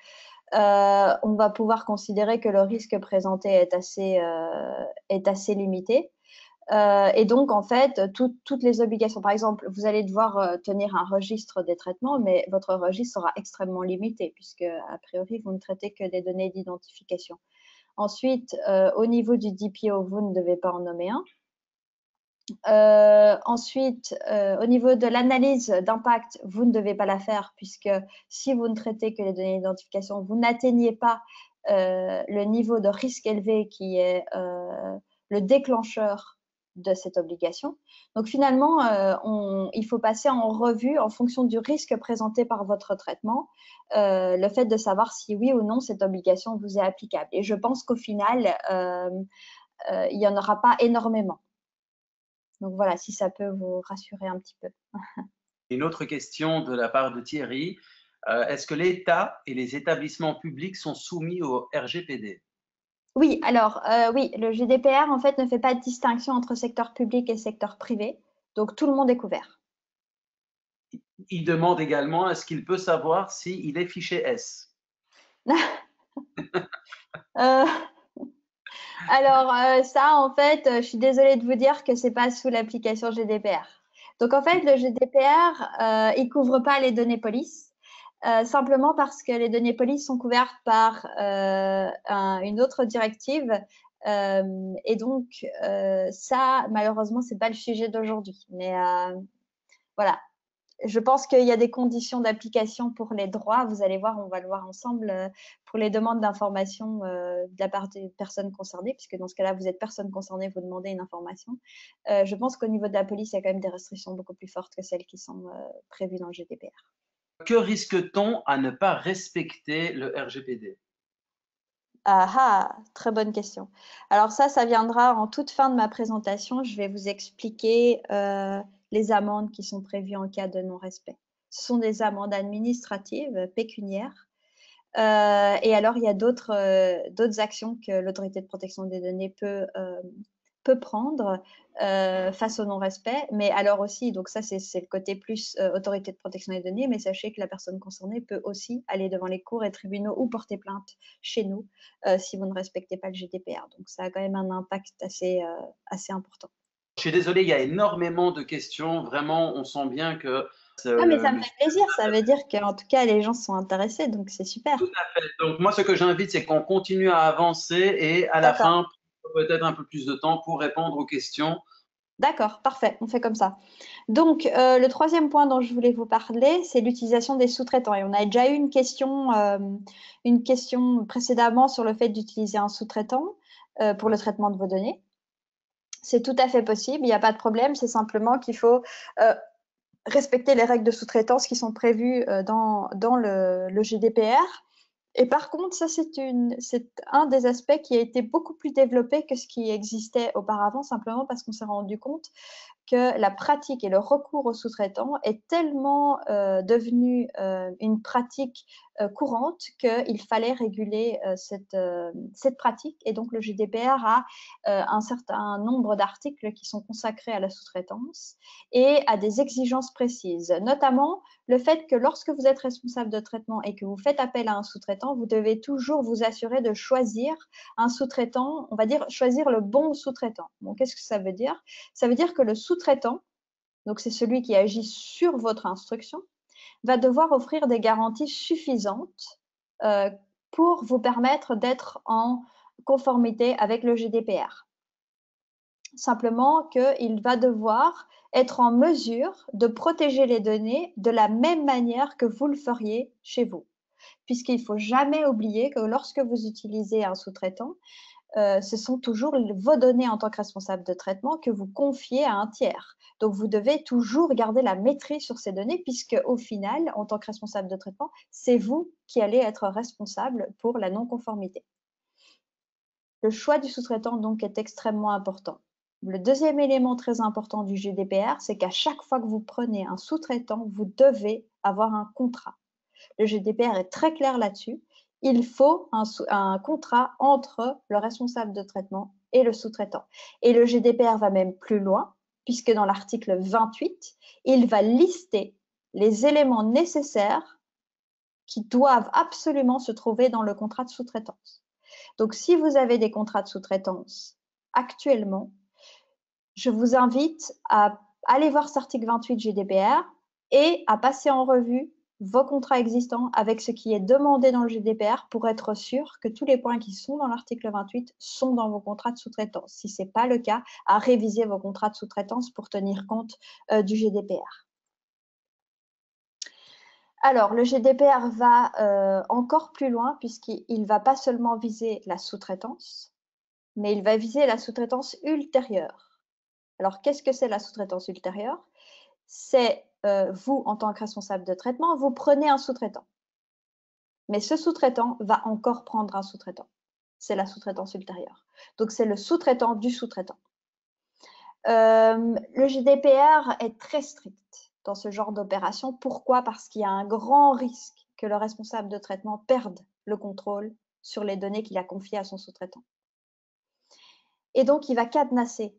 on va pouvoir considérer que le risque présenté est assez limité. Et donc, en fait, toutes les obligations, par exemple, vous allez devoir tenir un registre des traitements, mais votre registre sera extrêmement limité, puisque, a priori, vous ne traitez que des données d'identification. Ensuite, au niveau du DPO, vous ne devez pas en nommer un. Ensuite, au niveau de l'analyse d'impact, vous ne devez pas la faire, puisque si vous ne traitez que les données d'identification, vous n'atteignez pas le niveau de risque élevé qui est le déclencheur de cette obligation. Donc finalement, il faut passer en revue, en fonction du risque présenté par votre traitement, le fait de savoir si oui ou non cette obligation vous est applicable. Et je pense qu'au final, il n'y en aura pas énormément. Donc voilà, si ça peut vous rassurer un petit peu. Une autre question de la part de Thierry. Est-ce que l'État et les établissements publics sont soumis au RGPD? Oui, alors oui, le GDPR en fait ne fait pas de distinction entre secteur public et secteur privé, donc tout le monde est couvert. Il demande également est-ce qu'il peut savoir s'il est fiché S? Euh, alors ça en fait, je suis désolée de vous dire que c'est pas sous l'application GDPR. Donc en fait, le GDPR, il couvre pas les données police, simplement parce que les données police sont couvertes par une autre directive. Et donc, ça, malheureusement, c'est pas le sujet d'aujourd'hui. Mais voilà, je pense qu'il y a des conditions d'application pour les droits. Vous allez voir, on va le voir ensemble pour les demandes d'information de la part des personnes concernées, puisque dans ce cas-là, vous êtes personne concernée, vous demandez une information. Je pense qu'au niveau de la police, il y a quand même des restrictions beaucoup plus fortes que celles qui sont prévues dans le GDPR. Que risque-t-on à ne pas respecter le RGPD? Ah ah, très bonne question. Alors ça viendra en toute fin de ma présentation. Je vais vous expliquer les amendes qui sont prévues en cas de non-respect. Ce sont des amendes administratives, pécuniaires. Et alors, il y a d'autres actions que l'autorité de protection des données peut prendre face au non-respect. Mais alors aussi, donc ça, c'est le côté plus autorité de protection des données, mais sachez que la personne concernée peut aussi aller devant les cours et tribunaux ou porter plainte chez nous si vous ne respectez pas le GDPR. Donc, ça a quand même un impact assez important. Je suis désolé, il y a énormément de questions. Vraiment, on sent bien que Ah, mais ça me fait plaisir. Ça veut dire qu'en tout cas, les gens sont intéressés, donc c'est super. tout à fait. Donc moi, ce que j'invite, c'est qu'on continue à avancer et à la D'accord. fin, peut-être un peu plus de temps pour répondre aux questions. D'accord, parfait, on fait comme ça. Donc, le troisième point dont je voulais vous parler, c'est l'utilisation des sous-traitants. Et on a déjà eu une question précédemment sur le fait d'utiliser un sous-traitant pour le traitement de vos données. C'est tout à fait possible, il n'y a pas de problème, c'est simplement qu'il faut respecter les règles de sous-traitance qui sont prévues dans le GDPR. Et par contre, ça, c'est un des aspects qui a été beaucoup plus développé que ce qui existait auparavant, simplement parce qu'on s'est rendu compte que la pratique et le recours aux sous-traitants est tellement devenu une pratique courante qu'il fallait réguler cette pratique. Et donc, le GDPR a un certain nombre d'articles qui sont consacrés à la sous-traitance et à des exigences précises, notamment le fait que lorsque vous êtes responsable de traitement et que vous faites appel à un sous-traitant, vous devez toujours vous assurer de choisir un sous-traitant, on va dire choisir le bon sous-traitant. Bon, qu'est-ce que ça veut dire? Ça veut dire que le sous-traitant, donc c'est celui qui agit sur votre instruction, va devoir offrir des garanties suffisantes pour vous permettre d'être en conformité avec le GDPR. Simplement qu'il va devoir être en mesure de protéger les données de la même manière que vous le feriez chez vous. Puisqu'il ne faut jamais oublier que lorsque vous utilisez un sous-traitant, ce sont toujours vos données en tant que responsable de traitement que vous confiez à un tiers. Donc, vous devez toujours garder la maîtrise sur ces données puisque, au final, en tant que responsable de traitement, c'est vous qui allez être responsable pour la non-conformité. Le choix du sous-traitant, donc, est extrêmement important. Le deuxième élément très important du GDPR, c'est qu'à chaque fois que vous prenez un sous-traitant, vous devez avoir un contrat. Le GDPR est très clair là-dessus. Il faut un contrat entre le responsable de traitement et le sous-traitant. Et le GDPR va même plus loin, puisque dans l'article 28, il va lister les éléments nécessaires qui doivent absolument se trouver dans le contrat de sous-traitance. Donc, si vous avez des contrats de sous-traitance actuellement, je vous invite à aller voir cet article 28 GDPR et à passer en revue vos contrats existants avec ce qui est demandé dans le GDPR pour être sûr que tous les points qui sont dans l'article 28 sont dans vos contrats de sous-traitance. Si ce n'est pas le cas, à réviser vos contrats de sous-traitance pour tenir compte du GDPR. Alors, le GDPR va encore plus loin puisqu'il ne va pas seulement viser la sous-traitance, mais il va viser la sous-traitance ultérieure. Alors, qu'est-ce que c'est la sous-traitance ultérieure? C'est vous, en tant que responsable de traitement, vous prenez un sous-traitant. Mais ce sous-traitant va encore prendre un sous-traitant. C'est la sous-traitance ultérieure. Donc, c'est le sous-traitant du sous-traitant. Le GDPR est très strict dans ce genre d'opération. Pourquoi? Parce qu'il y a un grand risque que le responsable de traitement perde le contrôle sur les données qu'il a confiées à son sous-traitant. Et donc, il va cadenasser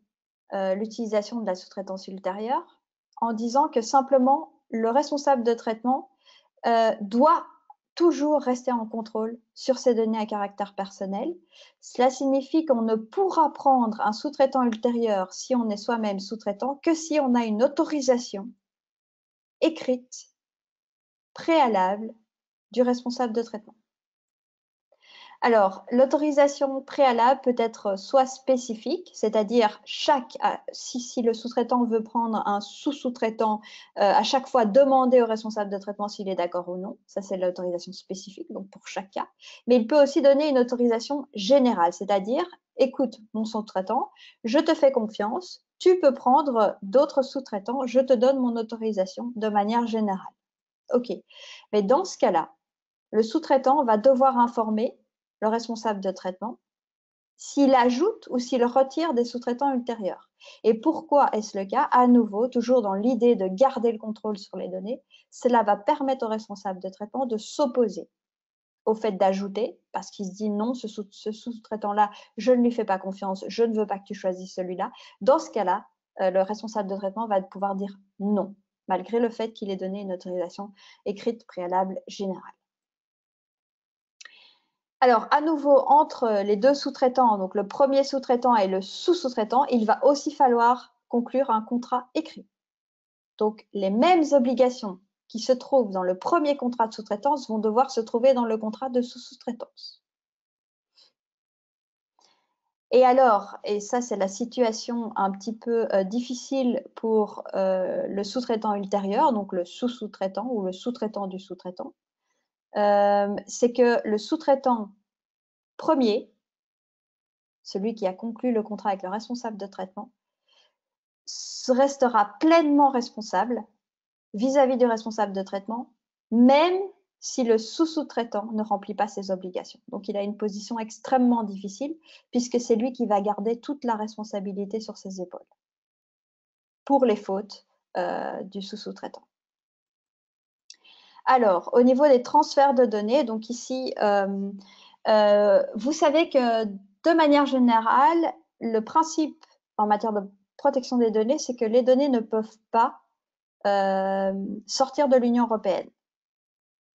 l'utilisation de la sous-traitance ultérieure en disant que simplement le responsable de traitement doit toujours rester en contrôle sur ces données à caractère personnel. Cela signifie qu'on ne pourra prendre un sous-traitant ultérieur si on est soi-même sous-traitant que si on a une autorisation écrite, préalable du responsable de traitement. Alors, l'autorisation préalable peut être soit spécifique, c'est-à-dire si le sous-traitant veut prendre un sous-sous-traitant, à chaque fois demander au responsable de traitement s'il est d'accord ou non. Ça, c'est l'autorisation spécifique, donc pour chaque cas. Mais il peut aussi donner une autorisation générale, c'est-à-dire, écoute, mon sous-traitant, je te fais confiance, tu peux prendre d'autres sous-traitants, je te donne mon autorisation de manière générale. OK. Mais dans ce cas-là, le sous-traitant va devoir informer le responsable de traitement s'il ajoute ou s'il retire des sous-traitants ultérieurs. Et pourquoi est-ce le cas? À nouveau, toujours dans l'idée de garder le contrôle sur les données, cela va permettre au responsable de traitement de s'opposer au fait d'ajouter, parce qu'il se dit non, ce sous-traitant-là, je ne lui fais pas confiance, je ne veux pas que tu choisisses celui-là. Dans ce cas-là, le responsable de traitement va pouvoir dire non, malgré le fait qu'il ait donné une autorisation écrite préalable générale. Alors, à nouveau, entre les deux sous-traitants, donc le premier sous-traitant et le sous-sous-traitant, il va aussi falloir conclure un contrat écrit. Donc, les mêmes obligations qui se trouvent dans le premier contrat de sous-traitance vont devoir se trouver dans le contrat de sous-sous-traitance. Et alors, et ça c'est la situation un petit peu difficile pour le sous-traitant ultérieur, donc le sous-sous-traitant ou le sous-traitant du sous-traitant, c'est que le sous-traitant premier, celui qui a conclu le contrat avec le responsable de traitement, restera pleinement responsable vis-à-vis du responsable de traitement, même si le sous-sous-traitant ne remplit pas ses obligations. Donc, il a une position extrêmement difficile puisque c'est lui qui va garder toute la responsabilité sur ses épaules pour les fautes du sous-sous-traitant. Alors, au niveau des transferts de données, donc ici, vous savez que de manière générale, le principe en matière de protection des données, c'est que les données ne peuvent pas sortir de l'Union européenne.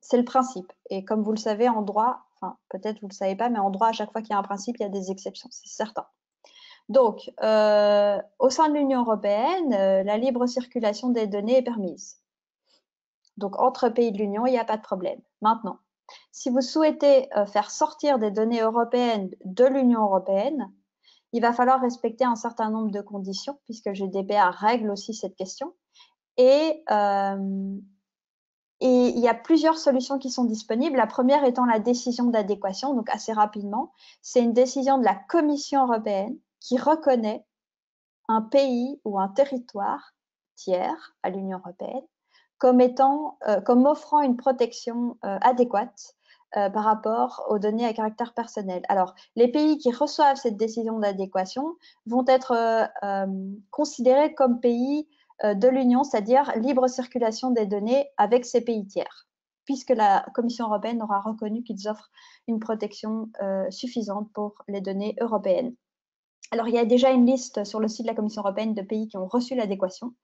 C'est le principe. Et comme vous le savez, en droit, enfin peut-être vous ne le savez pas, mais en droit, à chaque fois qu'il y a un principe, il y a des exceptions, c'est certain. Donc, au sein de l'Union européenne, la libre circulation des données est permise. Donc, entre pays de l'Union, il n'y a pas de problème. Maintenant, si vous souhaitez faire sortir des données européennes de l'Union européenne, il va falloir respecter un certain nombre de conditions, puisque le GDPR règle aussi cette question. Et Et il y a plusieurs solutions qui sont disponibles. La première étant la décision d'adéquation, donc assez rapidement. C'est une décision de la Commission européenne qui reconnaît un pays ou un territoire tiers à l'Union européenne comme offrant une protection adéquate par rapport aux données à caractère personnel. Alors, les pays qui reçoivent cette décision d'adéquation vont être considérés comme pays de l'Union, c'est-à-dire libre circulation des données avec ces pays tiers, puisque la Commission européenne aura reconnu qu'ils offrent une protection suffisante pour les données européennes. Alors, il y a déjà une liste sur le site de la Commission européenne de pays qui ont reçu l'adéquation.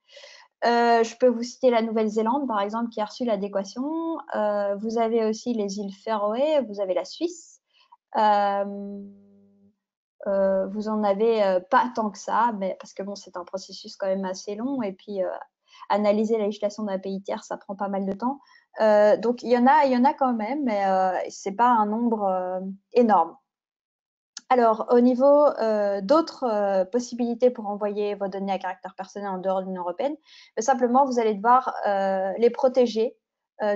Je peux vous citer la Nouvelle-Zélande, par exemple, qui a reçu l'adéquation. Vous avez aussi les îles Féroé, vous avez la Suisse. Vous en avez pas tant que ça, mais parce que bon, c'est un processus quand même assez long. Et puis, analyser la législation d'un pays tiers, ça prend pas mal de temps. Donc, il y en a quand même, mais c'est pas un nombre énorme. Alors, au niveau d'autres possibilités pour envoyer vos données à caractère personnel en dehors de l'Union européenne, simplement, vous allez devoir les protéger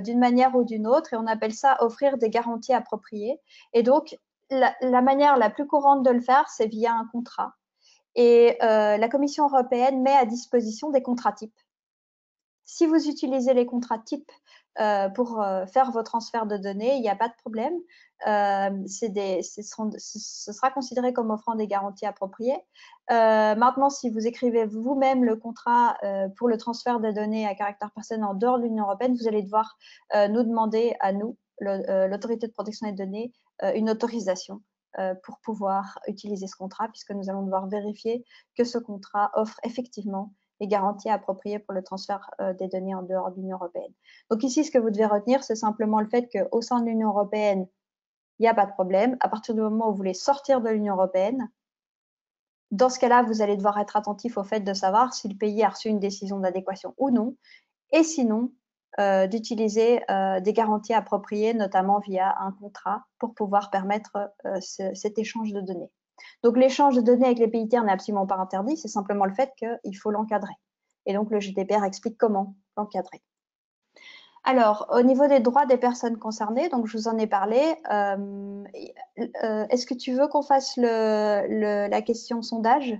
d'une manière ou d'une autre, et on appelle ça offrir des garanties appropriées. Et donc, la manière la plus courante de le faire, c'est via un contrat. Et la Commission européenne met à disposition des contrats types. Si vous utilisez les contrats types pour faire vos transferts de données, il n'y a pas de problème. Ce sera considéré comme offrant des garanties appropriées. Maintenant, si vous écrivez vous-même le contrat pour le transfert de données à caractère personnel en dehors de l'Union européenne, vous allez devoir nous demander à nous, l'autorité de protection des données, une autorisation pour pouvoir utiliser ce contrat, puisque nous allons devoir vérifier que ce contrat offre effectivement les garanties appropriées pour le transfert des données en dehors de l'Union européenne. Donc ici, ce que vous devez retenir, c'est simplement le fait qu'au sein de l'Union européenne, il n'y a pas de problème. À partir du moment où vous voulez sortir de l'Union européenne, dans ce cas-là, vous allez devoir être attentif au fait de savoir si le pays a reçu une décision d'adéquation ou non, et sinon, d'utiliser des garanties appropriées, notamment via un contrat, pour pouvoir permettre cet échange de données. Donc, l'échange de données avec les pays tiers n'est absolument pas interdit, c'est simplement le fait qu'il faut l'encadrer. Et donc, le GDPR explique comment l'encadrer. Alors, au niveau des droits des personnes concernées, donc je vous en ai parlé, est-ce que tu veux qu'on fasse la question sondage?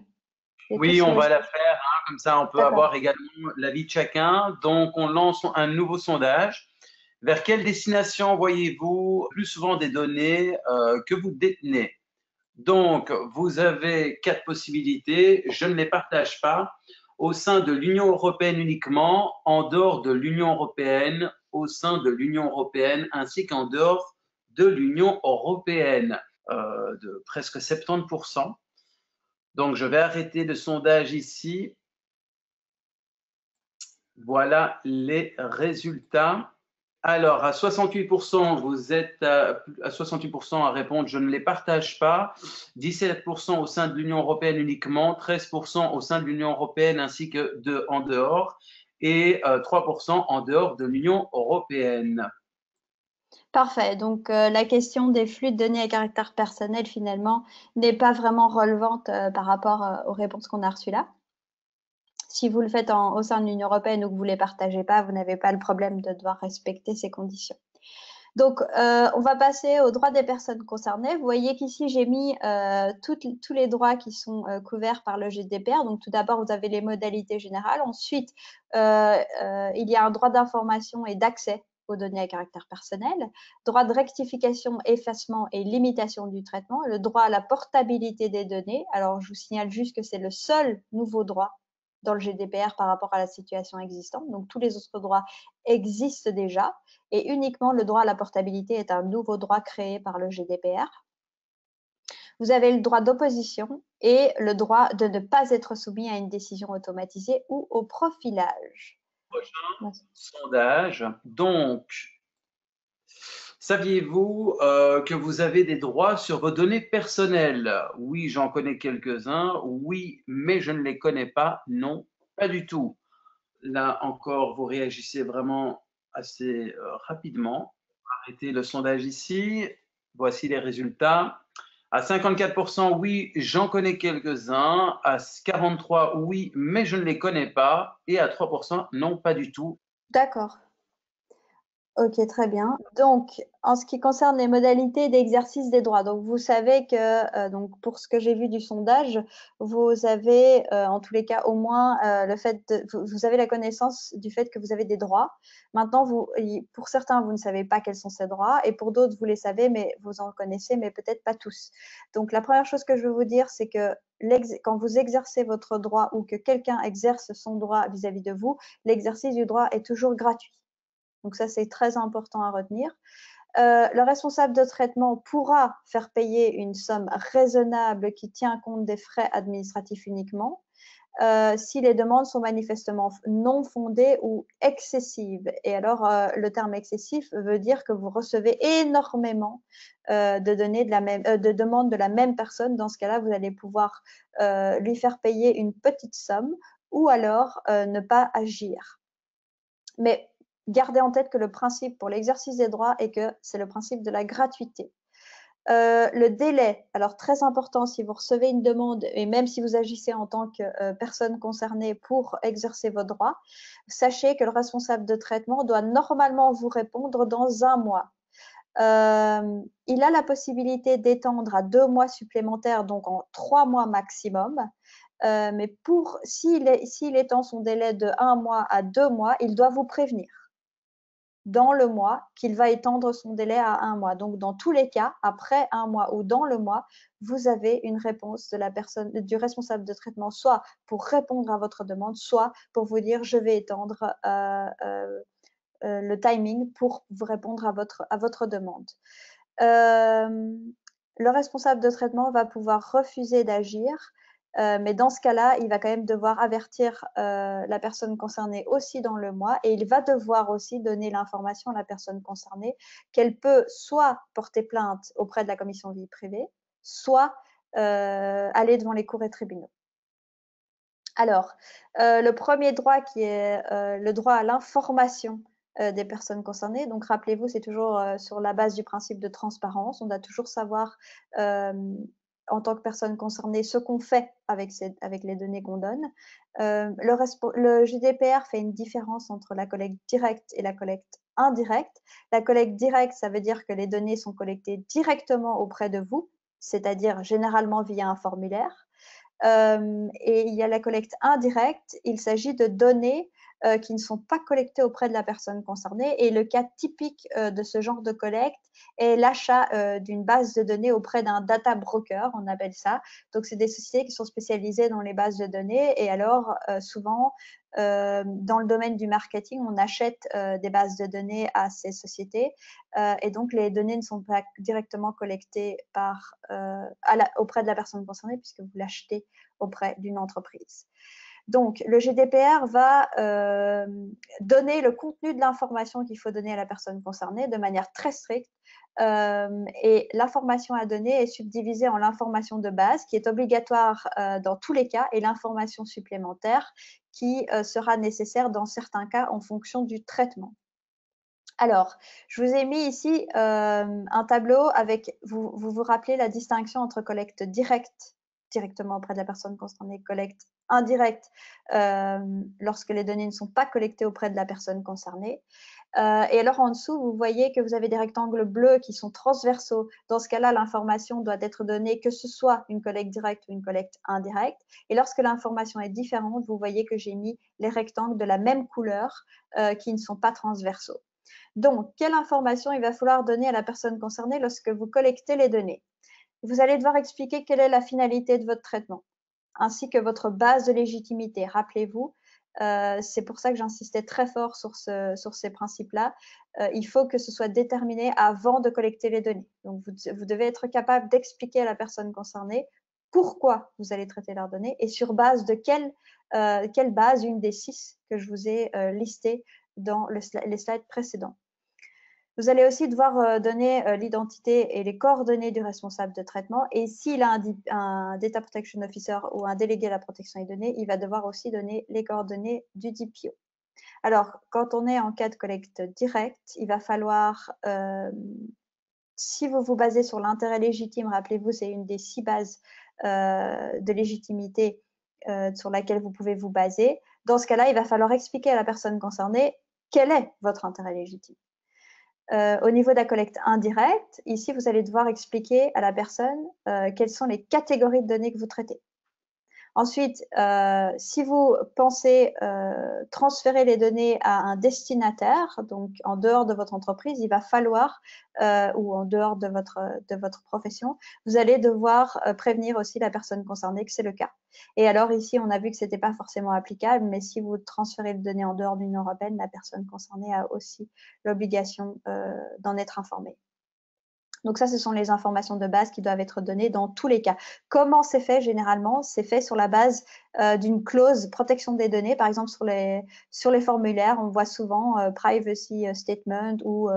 Oui, on va la faire, hein, comme ça on peut avoir également l'avis de chacun. Donc, on lance un nouveau sondage. Vers quelle destination envoyez-vous plus souvent des données que vous détenez? Donc, vous avez 4 possibilités. Je ne les partage pas. Au sein de l'Union européenne uniquement, en dehors de l'Union européenne, au sein de l'Union européenne, ainsi qu'en dehors de l'Union européenne, de presque 70%. Donc, je vais arrêter le sondage ici. Voilà les résultats. Alors, à 68%, vous êtes à 68% à répondre « je ne les partage pas », 17% au sein de l'Union européenne uniquement, 13% au sein de l'Union européenne ainsi que en dehors, et 3% en dehors de l'Union européenne. Parfait. Donc, la question des flux de données à caractère personnel, finalement, n'est pas vraiment relevante par rapport aux réponses qu'on a reçues là. Si vous le faites au sein de l'Union européenne ou que vous ne les partagez pas, vous n'avez pas le problème de devoir respecter ces conditions. Donc, on va passer aux droits des personnes concernées. Vous voyez qu'ici, j'ai mis tous les droits qui sont couverts par le GDPR. Donc, tout d'abord, vous avez les modalités générales. Ensuite, il y a un droit d'information et d'accès aux données à caractère personnel, droit de rectification, effacement et limitation du traitement, le droit à la portabilité des données. Alors, je vous signale juste que c'est le seul nouveau droit dans le GDPR par rapport à la situation existante. Donc, tous les autres droits existent déjà et uniquement le droit à la portabilité est un nouveau droit créé par le GDPR. Vous avez le droit d'opposition et le droit de ne pas être soumis à une décision automatisée ou au profilage. Prochain sondage. Donc, saviez-vous que vous avez des droits sur vos données personnelles? Oui, j'en connais quelques-uns. Oui, mais je ne les connais pas. Non, pas du tout. Là encore, vous réagissez vraiment assez rapidement. Arrêtez le sondage ici. Voici les résultats. À 54%, oui, j'en connais quelques-uns. À 43%, oui, mais je ne les connais pas. Et à 3%, non, pas du tout. D'accord. Ok, très bien. Donc, en ce qui concerne les modalités d'exercice des droits, donc vous savez que donc pour ce que j'ai vu du sondage, vous avez en tous les cas au moins le fait de, vous avez la connaissance du fait que vous avez des droits. Maintenant, pour certains, vous ne savez pas quels sont ces droits, et pour d'autres, vous les savez, mais vous en connaissez, mais peut-être pas tous. Donc, la première chose que je veux vous dire, c'est que quand vous exercez votre droit ou que quelqu'un exerce son droit vis-à-vis de vous, l'exercice du droit est toujours gratuit. Donc ça, c'est très important à retenir. Le responsable de traitement pourra faire payer une somme raisonnable qui tient compte des frais administratifs uniquement, si les demandes sont manifestement non fondées ou excessives. Et alors, le terme excessif veut dire que vous recevez énormément de demandes de la même personne. Dans ce cas-là, vous allez pouvoir lui faire payer une petite somme ou alors ne pas agir. Mais gardez en tête que le principe pour l'exercice des droits est que c'est le principe de la gratuité. Le délai, alors très important si vous recevez une demande et même si vous agissez en tant que personne concernée pour exercer vos droits, sachez que le responsable de traitement doit normalement vous répondre dans 1 mois. Il a la possibilité d'étendre à 2 mois supplémentaires, donc en 3 mois maximum. Mais s'il étend son délai de 1 mois à 2 mois, il doit vous prévenir dans le mois qu'il va étendre son délai à 1 mois. Donc, dans tous les cas, après 1 mois ou dans le mois, vous avez une réponse de la personne, du responsable de traitement, soit pour répondre à votre demande, soit pour vous dire je vais étendre le timing pour vous répondre à votre demande. Le responsable de traitement va pouvoir refuser d'agir, mais dans ce cas-là, il va quand même devoir avertir la personne concernée aussi dans le mois et il va devoir aussi donner l'information à la personne concernée qu'elle peut soit porter plainte auprès de la commission vie privée, soit aller devant les cours et tribunaux. Alors, le premier droit qui est le droit à l'information des personnes concernées. Donc, rappelez-vous, c'est toujours sur la base du principe de transparence. On doit toujours savoir, en tant que personne concernée, ce qu'on fait avec les données qu'on donne. Le GDPR fait une différence entre la collecte directe et la collecte indirecte. La collecte directe, ça veut dire que les données sont collectées directement auprès de vous, c'est-à-dire généralement via un formulaire. Et il y a la collecte indirecte. Il s'agit de données qui ne sont pas collectées auprès de la personne concernée. Et le cas typique de ce genre de collecte est l'achat d'une base de données auprès d'un data broker, on appelle ça. Donc, c'est des sociétés qui sont spécialisées dans les bases de données. Et alors, souvent, dans le domaine du marketing, on achète des bases de données à ces sociétés et donc les données ne sont pas directement collectées auprès de la personne concernée puisque vous l'achetez auprès d'une entreprise. Donc, le GDPR va donner le contenu de l'information qu'il faut donner à la personne concernée de manière très stricte. Et l'information à donner est subdivisée en l'information de base, qui est obligatoire dans tous les cas, et l'information supplémentaire, qui sera nécessaire dans certains cas en fonction du traitement. Alors, je vous ai mis ici un tableau avec, vous vous rappelez la distinction entre collecte directe, directement auprès de la personne concernée, collecte indirecte lorsque les données ne sont pas collectées auprès de la personne concernée. Et alors en dessous, vous voyez que vous avez des rectangles bleus qui sont transversaux. Dans ce cas-là, l'information doit être donnée que ce soit une collecte directe ou une collecte indirecte. Et lorsque l'information est différente, vous voyez que j'ai mis les rectangles de la même couleur qui ne sont pas transversaux. Donc, quelle information il va falloir donner à la personne concernée lorsque vous collectez les données? Vous allez devoir expliquer quelle est la finalité de votre traitement, ainsi que votre base de légitimité. Rappelez-vous, c'est pour ça que j'insistais très fort sur ces principes-là. Il faut que ce soit déterminé avant de collecter les données. Donc, vous devez être capable d'expliquer à la personne concernée pourquoi vous allez traiter leurs données et sur base de quelle base, une des 6 que je vous ai listées dans les slides précédents. Vous allez aussi devoir donner l'identité et les coordonnées du responsable de traitement. Et s'il a un Data Protection Officer ou un délégué à la protection des données, il va devoir aussi donner les coordonnées du DPO. Alors, quand on est en cas de collecte directe, il va falloir, si vous vous basez sur l'intérêt légitime, rappelez-vous, c'est une des 6 bases de légitimité sur laquelle vous pouvez vous baser. Dans ce cas-là, il va falloir expliquer à la personne concernée quel est votre intérêt légitime. Au niveau de la collecte indirecte, ici, vous allez devoir expliquer à la personne quelles sont les catégories de données que vous traitez. Ensuite, si vous pensez transférer les données à un destinataire, donc en dehors de votre entreprise, il va falloir, ou en dehors de votre profession, vous allez devoir prévenir aussi la personne concernée que c'est le cas. Et alors ici, on a vu que ce n'était pas forcément applicable, mais si vous transférez les données en dehors de l'Union européenne, la personne concernée a aussi l'obligation d'en être informée. Donc ça, ce sont les informations de base qui doivent être données dans tous les cas. Comment c'est fait généralement? C'est fait sur la base d'une clause protection des données. Par exemple, sur les formulaires, on voit souvent privacy statement ou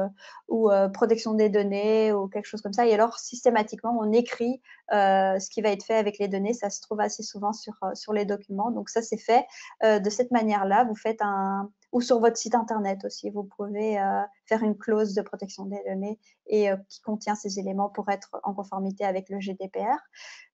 protection des données ou quelque chose comme ça. Et alors, systématiquement, on écrit ce qui va être fait avec les données. Ça se trouve assez souvent sur les documents. Donc ça, c'est fait de cette manière-là. Vous faites ou sur votre site internet aussi, vous pouvez faire une clause de protection des données et qui contient ces éléments pour être en conformité avec le GDPR.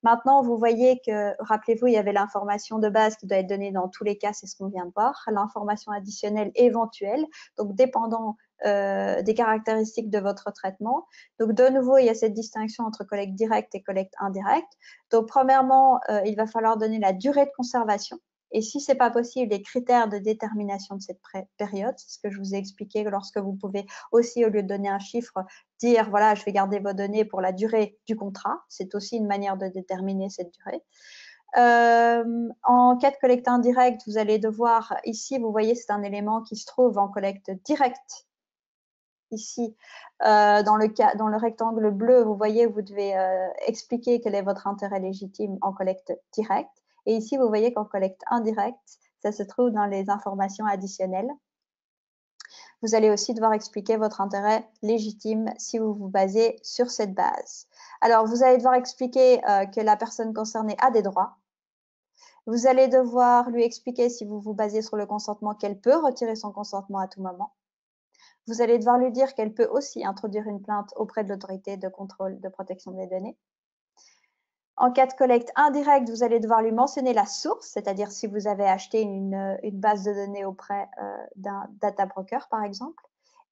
Maintenant, vous voyez que, rappelez-vous, il y avait l'information de base qui doit être donnée dans tous les cas, c'est ce qu'on vient de voir, l'information additionnelle éventuelle, donc dépendant des caractéristiques de votre traitement. Donc, de nouveau, il y a cette distinction entre collecte directe et collecte indirecte. Donc, premièrement, il va falloir donner la durée de conservation. Et si ce n'est pas possible, les critères de détermination de cette période, c'est ce que je vous ai expliqué lorsque vous pouvez aussi, au lieu de donner un chiffre, dire, voilà, je vais garder vos données pour la durée du contrat. C'est aussi une manière de déterminer cette durée. En cas de collecte indirecte, vous allez devoir, ici, vous voyez, c'est un élément qui se trouve en collecte directe. Ici, dans le rectangle bleu, vous voyez, vous devez expliquer quel est votre intérêt légitime en collecte directe. Et ici, vous voyez qu'en collecte indirecte, ça se trouve dans les informations additionnelles. Vous allez aussi devoir expliquer votre intérêt légitime si vous vous basez sur cette base. Alors, vous allez devoir expliquer que la personne concernée a des droits. Vous allez devoir lui expliquer, si vous vous basez sur le consentement, qu'elle peut retirer son consentement à tout moment. Vous allez devoir lui dire qu'elle peut aussi introduire une plainte auprès de l'autorité de contrôle de protection des données. En cas de collecte indirecte, vous allez devoir lui mentionner la source, c'est-à-dire si vous avez acheté une base de données auprès d'un data broker, par exemple.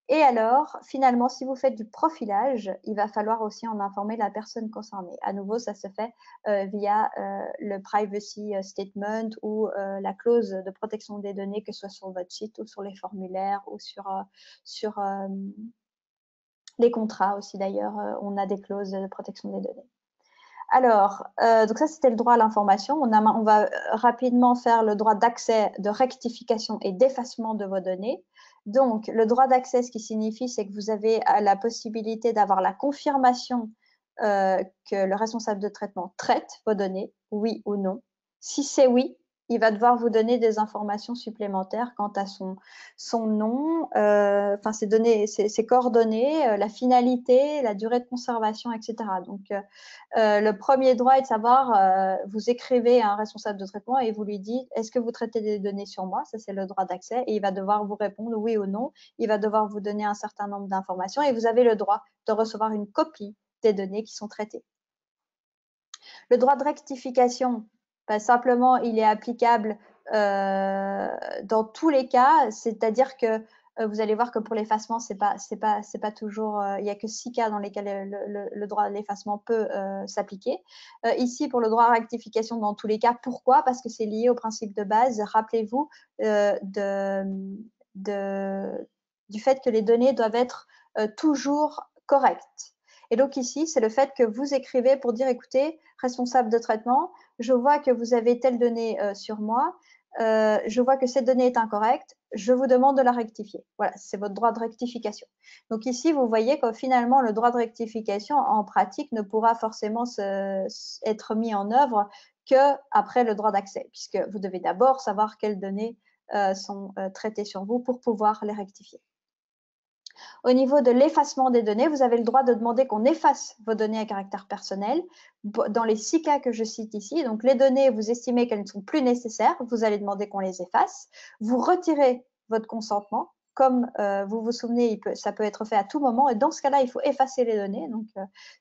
Et alors, finalement, si vous faites du profilage, il va falloir aussi en informer la personne concernée. À nouveau, ça se fait via le privacy statement ou la clause de protection des données, que ce soit sur votre site ou sur les formulaires ou sur les contrats aussi. D'ailleurs, on a des clauses de protection des données. Alors, donc ça, c'était le droit à l'information. On va rapidement faire le droit d'accès, de rectification et d'effacement de vos données. Donc, le droit d'accès, ce qui signifie, c'est que vous avez la possibilité d'avoir la confirmation que le responsable de traitement traite vos données, oui ou non. Si c'est oui, il va devoir vous donner des informations supplémentaires quant à son nom, enfin ses données, ses coordonnées, la finalité, la durée de conservation, etc. Donc, le premier droit est de savoir, vous écrivez à un responsable de traitement et vous lui dites, est-ce que vous traitez des données sur moi? Ça, c'est le droit d'accès. Et il va devoir vous répondre oui ou non. Il va devoir vous donner un certain nombre d'informations et vous avez le droit de recevoir une copie des données qui sont traitées. Le droit de rectification, ben, simplement, il est applicable dans tous les cas, c'est-à-dire que vous allez voir que pour l'effacement, c'est pas toujours, il n'y a que 6 cas dans lesquels le droit à l'effacement peut s'appliquer. Ici, pour le droit à rectification, dans tous les cas, pourquoi? Parce que c'est lié au principe de base. Rappelez-vous du fait que les données doivent être toujours correctes. Et donc ici, c'est le fait que vous écrivez pour dire, écoutez, responsable de traitement, je vois que vous avez telle donnée sur moi, je vois que cette donnée est incorrecte, je vous demande de la rectifier. Voilà, c'est votre droit de rectification. Donc ici, vous voyez que finalement, le droit de rectification, en pratique, ne pourra forcément être mis en œuvre qu'après le droit d'accès, puisque vous devez d'abord savoir quelles données sont traitées sur vous pour pouvoir les rectifier. Au niveau de l'effacement des données, vous avez le droit de demander qu'on efface vos données à caractère personnel dans les 6 cas que je cite ici. Donc, les données, vous estimez qu'elles ne sont plus nécessaires, vous allez demander qu'on les efface. Vous retirez votre consentement. Comme vous vous souvenez, ça peut être fait à tout moment. Et dans ce cas-là, il faut effacer les données. Donc,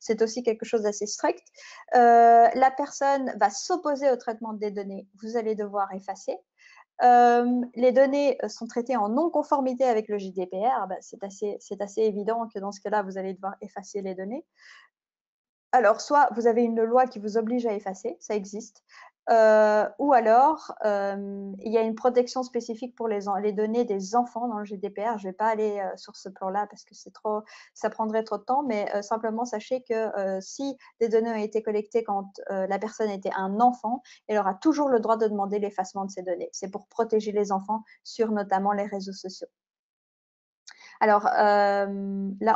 c'est aussi quelque chose d'assez strict. La personne va s'opposer au traitement des données. Vous allez devoir effacer. Les données sont traitées en non-conformité avec le GDPR. Ben, c'est assez évident que dans ce cas-là, vous allez devoir effacer les données. Alors, soit vous avez une loi qui vous oblige à effacer, ça existe, ou alors il y a une protection spécifique pour les données des enfants dans le GDPR. Je ne vais pas aller sur ce plan-là parce que ça prendrait trop de temps, mais simplement sachez que si des données ont été collectées quand la personne était un enfant, elle aura toujours le droit de demander l'effacement de ces données. C'est pour protéger les enfants sur notamment les réseaux sociaux. Alors là,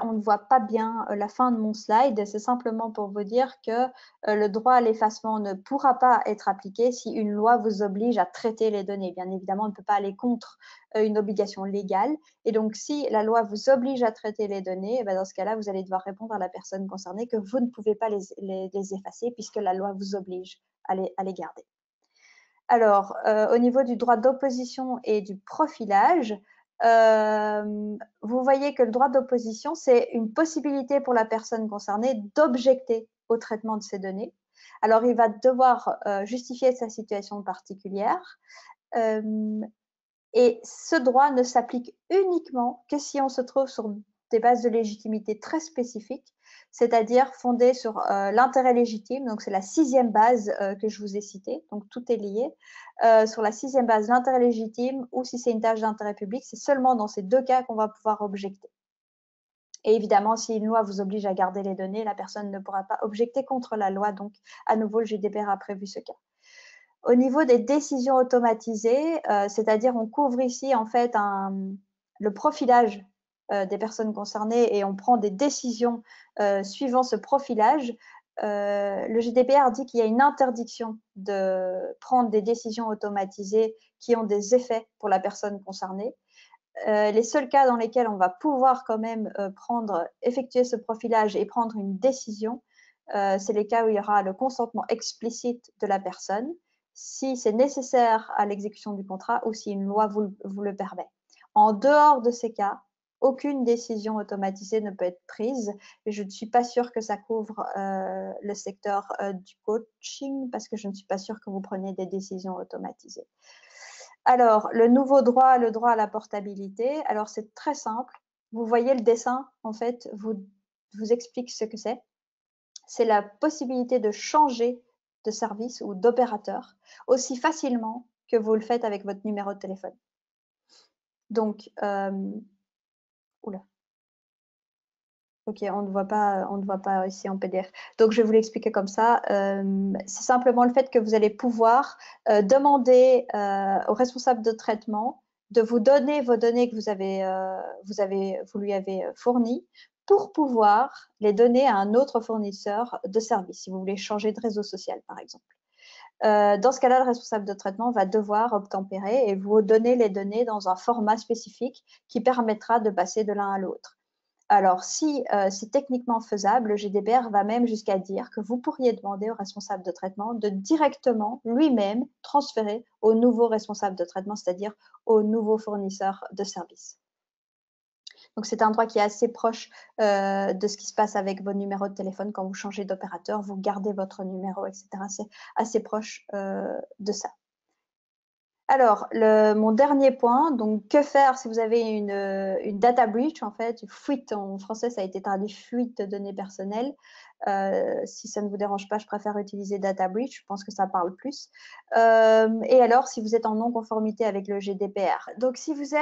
on ne voit pas bien la fin de mon slide. C'est simplement pour vous dire que le droit à l'effacement ne pourra pas être appliqué si une loi vous oblige à traiter les données. Bien évidemment, on ne peut pas aller contre une obligation légale. Et donc, si la loi vous oblige à traiter les données, dans ce cas-là, vous allez devoir répondre à la personne concernée que vous ne pouvez pas les effacer puisque la loi vous oblige à les garder. Alors, au niveau du droit d'opposition et du profilage, vous voyez que le droit d'opposition, c'est une possibilité pour la personne concernée d'objecter au traitement de ces données. Alors, il va devoir justifier sa situation particulière. Et ce droit ne s'applique uniquement que si on se trouve sur des bases de légitimité très spécifiques, c'est-à-dire fondées sur l'intérêt légitime. Donc, c'est la 6e base que je vous ai citée. Donc, tout est lié. Sur la 6e base, l'intérêt légitime, ou si c'est une tâche d'intérêt public, c'est seulement dans ces 2 cas qu'on va pouvoir objecter. Et évidemment, si une loi vous oblige à garder les données, la personne ne pourra pas objecter contre la loi. Donc, à nouveau, le GDPR a prévu ce cas. Au niveau des décisions automatisées, c'est-à-dire on couvre ici en fait le profilage des personnes concernées et on prend des décisions suivant ce profilage. Le GDPR dit qu'il y a une interdiction de prendre des décisions automatisées qui ont des effets pour la personne concernée. Les seuls cas dans lesquels on va pouvoir quand même effectuer ce profilage et prendre une décision, c'est les cas où il y aura le consentement explicite de la personne, si c'est nécessaire à l'exécution du contrat ou si une loi vous le permet. En dehors de ces cas, aucune décision automatisée ne peut être prise. Et je ne suis pas sûre que ça couvre le secteur du coaching parce que je ne suis pas sûre que vous preniez des décisions automatisées. Alors, le nouveau droit, le droit à la portabilité. Alors, c'est très simple. Vous voyez le dessin, en fait, vous explique ce que c'est. C'est la possibilité de changer de service ou d'opérateur aussi facilement que vous le faites avec votre numéro de téléphone. Donc, oula. Ok, on ne voit pas ici en PDF. Donc, je vais vous l'expliquer comme ça. C'est simplement le fait que vous allez pouvoir demander au responsable de traitement de vous donner vos données que vous lui avez fournies pour pouvoir les donner à un autre fournisseur de services, si vous voulez changer de réseau social, par exemple. Dans ce cas-là, le responsable de traitement va devoir obtempérer et vous donner les données dans un format spécifique qui permettra de passer de l'un à l'autre. Alors, si c'est techniquement faisable, le GDPR va même jusqu'à dire que vous pourriez demander au responsable de traitement de directement lui-même transférer au nouveau responsable de traitement, c'est-à-dire au nouveau fournisseur de services. Donc, c'est un droit qui est assez proche de ce qui se passe avec vos numéros de téléphone quand vous changez d'opérateur, vous gardez votre numéro, etc. C'est assez proche de ça. Alors, mon dernier point, donc que faire si vous avez une data breach, en fait, une fuite, en français ça a été traduit fuite de données personnelles. Si ça ne vous dérange pas, je préfère utiliser data breach, je pense que ça parle plus. Et alors, si vous êtes en non-conformité avec le GDPR. Donc, si vous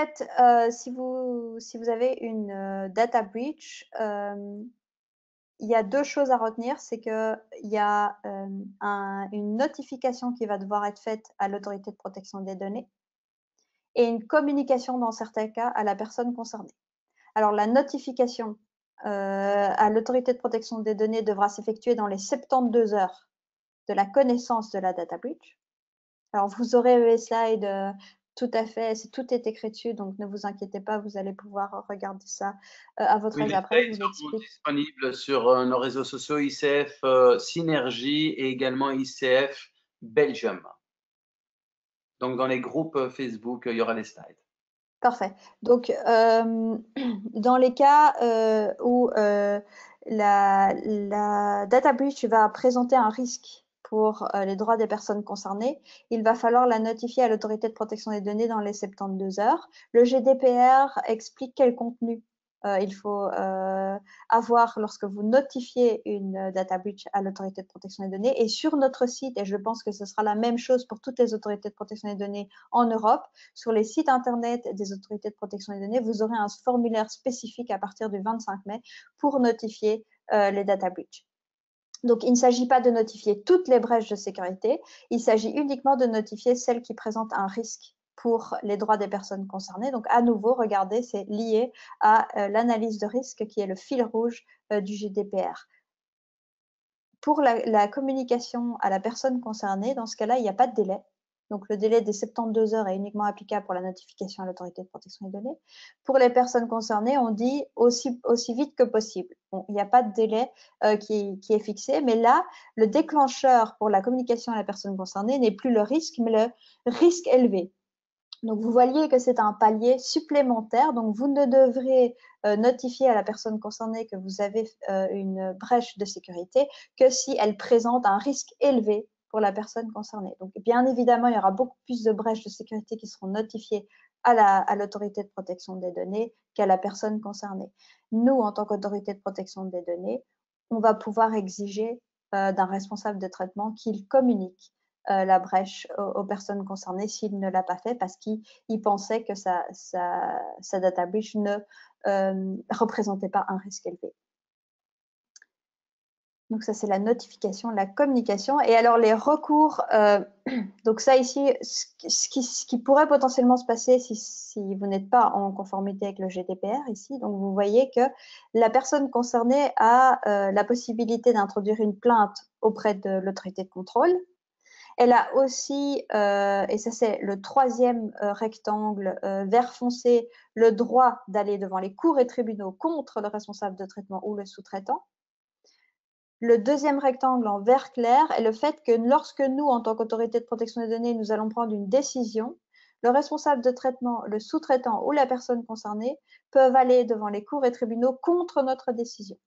avez une data breach, il y a 2 choses à retenir, c'est qu'il y a une notification qui va devoir être faite à l'autorité de protection des données et une communication dans certains cas à la personne concernée. Alors, la notification à l'autorité de protection des données devra s'effectuer dans les 72 heures de la connaissance de la data breach. Alors, vous aurez les slides tout à fait, tout est écrit dessus, donc ne vous inquiétez pas, vous allez pouvoir regarder ça à votre aise après. Les slides sont disponibles sur nos réseaux sociaux ICF Synergie et également ICF Belgium. Donc, dans les groupes Facebook, il y aura les slides. Parfait. Donc, dans les cas où la data breach va présenter un risque pour les droits des personnes concernées, il va falloir la notifier à l'autorité de protection des données dans les 72 heures. Le GDPR explique quel contenu il faut avoir lorsque vous notifiez une data breach à l'autorité de protection des données. Et sur notre site, et je pense que ce sera la même chose pour toutes les autorités de protection des données en Europe, sur les sites internet des autorités de protection des données, vous aurez un formulaire spécifique à partir du 25 mai pour notifier les data breach. Donc, il ne s'agit pas de notifier toutes les brèches de sécurité, il s'agit uniquement de notifier celles qui présentent un risque pour les droits des personnes concernées. Donc, à nouveau, regardez, c'est lié à l'analyse de risque qui est le fil rouge du GDPR. Pour la communication à la personne concernée, dans ce cas-là, il n'y a pas de délai. Donc, le délai des 72 heures est uniquement applicable pour la notification à l'autorité de protection des données. Pour les personnes concernées, on dit aussi vite que possible. Bon, il n'y a pas de délai qui est fixé, mais là, le déclencheur pour la communication à la personne concernée n'est plus le risque, mais le risque élevé. Donc, vous voyez que c'est un palier supplémentaire. Donc, vous ne devrez notifier à la personne concernée que vous avez une brèche de sécurité que si elle présente un risque élevé pour la personne concernée. Donc, bien évidemment, il y aura beaucoup plus de brèches de sécurité qui seront notifiées à l'autorité de protection des données qu'à la personne concernée. Nous, en tant qu'autorité de protection des données, on va pouvoir exiger d'un responsable de traitement qu'il communique la brèche aux personnes concernées s'il ne l'a pas fait parce qu'il pensait que sa data breach ne représentait pas un risque élevé. Donc ça, c'est la notification, la communication. Et alors, les recours, donc ça ici, ce qui pourrait potentiellement se passer si vous n'êtes pas en conformité avec le GDPR ici, donc vous voyez que la personne concernée a la possibilité d'introduire une plainte auprès de l'autorité de contrôle. Elle a aussi, et ça c'est le troisième rectangle vert foncé, le droit d'aller devant les cours et tribunaux contre le responsable de traitement ou le sous-traitant. Le deuxième rectangle en vert clair est le fait que lorsque nous, en tant qu'autorité de protection des données, nous allons prendre une décision, le responsable de traitement, le sous-traitant ou la personne concernée peuvent aller devant les cours et tribunaux contre notre décision.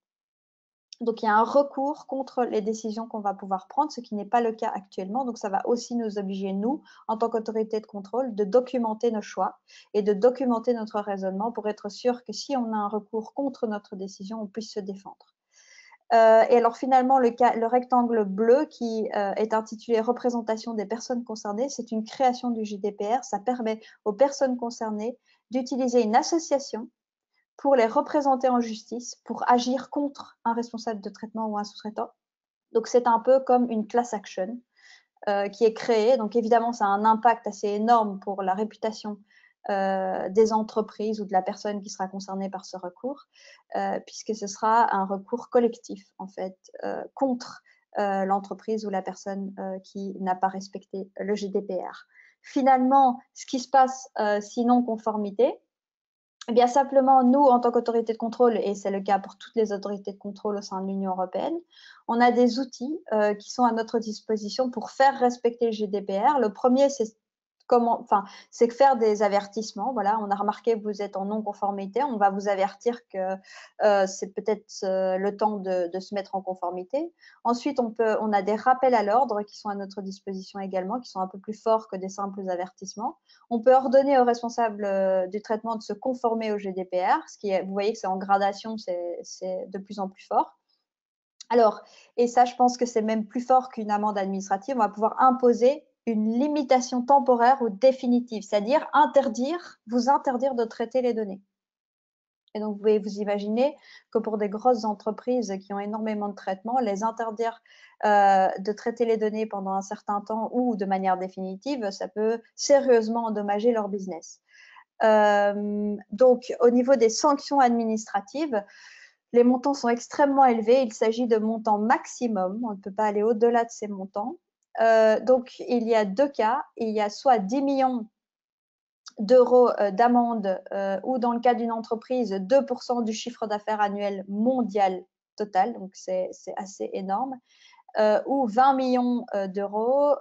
Donc, il y a un recours contre les décisions qu'on va pouvoir prendre, ce qui n'est pas le cas actuellement. Donc, ça va aussi nous obliger, nous, en tant qu'autorité de contrôle, de documenter nos choix et de documenter notre raisonnement pour être sûr que si on a un recours contre notre décision, on puisse se défendre. Et alors, finalement, le rectangle bleu qui est intitulé « Représentation des personnes concernées », c'est une création du GDPR. Ça permet aux personnes concernées d'utiliser une association pour les représenter en justice, pour agir contre un responsable de traitement ou un sous-traitant. Donc, c'est un peu comme une class action qui est créée. Donc, évidemment, ça a un impact assez énorme pour la réputation des entreprises ou de la personne qui sera concernée par ce recours, puisque ce sera un recours collectif, en fait, contre l'entreprise ou la personne qui n'a pas respecté le GDPR. Finalement, ce qui se passe si non-conformité, eh bien, simplement, nous, en tant qu'autorité de contrôle, et c'est le cas pour toutes les autorités de contrôle au sein de l'Union européenne, on a des outils qui sont à notre disposition pour faire respecter le GDPR. Le premier, c'est faire des avertissements. Voilà, on a remarqué que vous êtes en non-conformité. On va vous avertir que c'est peut-être le temps de se mettre en conformité. Ensuite, on a des rappels à l'ordre qui sont à notre disposition également, qui sont un peu plus forts que des simples avertissements. On peut ordonner aux responsables du traitement de se conformer au GDPR, vous voyez que c'est en gradation, c'est de plus en plus fort. Alors, et ça, je pense que c'est même plus fort qu'une amende administrative, on va pouvoir imposer une limitation temporaire ou définitive, c'est-à-dire vous interdire de traiter les données. Et donc, vous pouvez vous imaginer que pour des grosses entreprises qui ont énormément de traitements, les interdire de traiter les données pendant un certain temps ou de manière définitive, ça peut sérieusement endommager leur business. Donc, au niveau des sanctions administratives, les montants sont extrêmement élevés. Il s'agit de montants maximum. On ne peut pas aller au-delà de ces montants. Donc, il y a deux cas. Il y a soit 10 millions d'euros d'amende ou dans le cas d'une entreprise, 2% du chiffre d'affaires annuel mondial total. Donc, c'est assez énorme. Ou 20 millions d'euros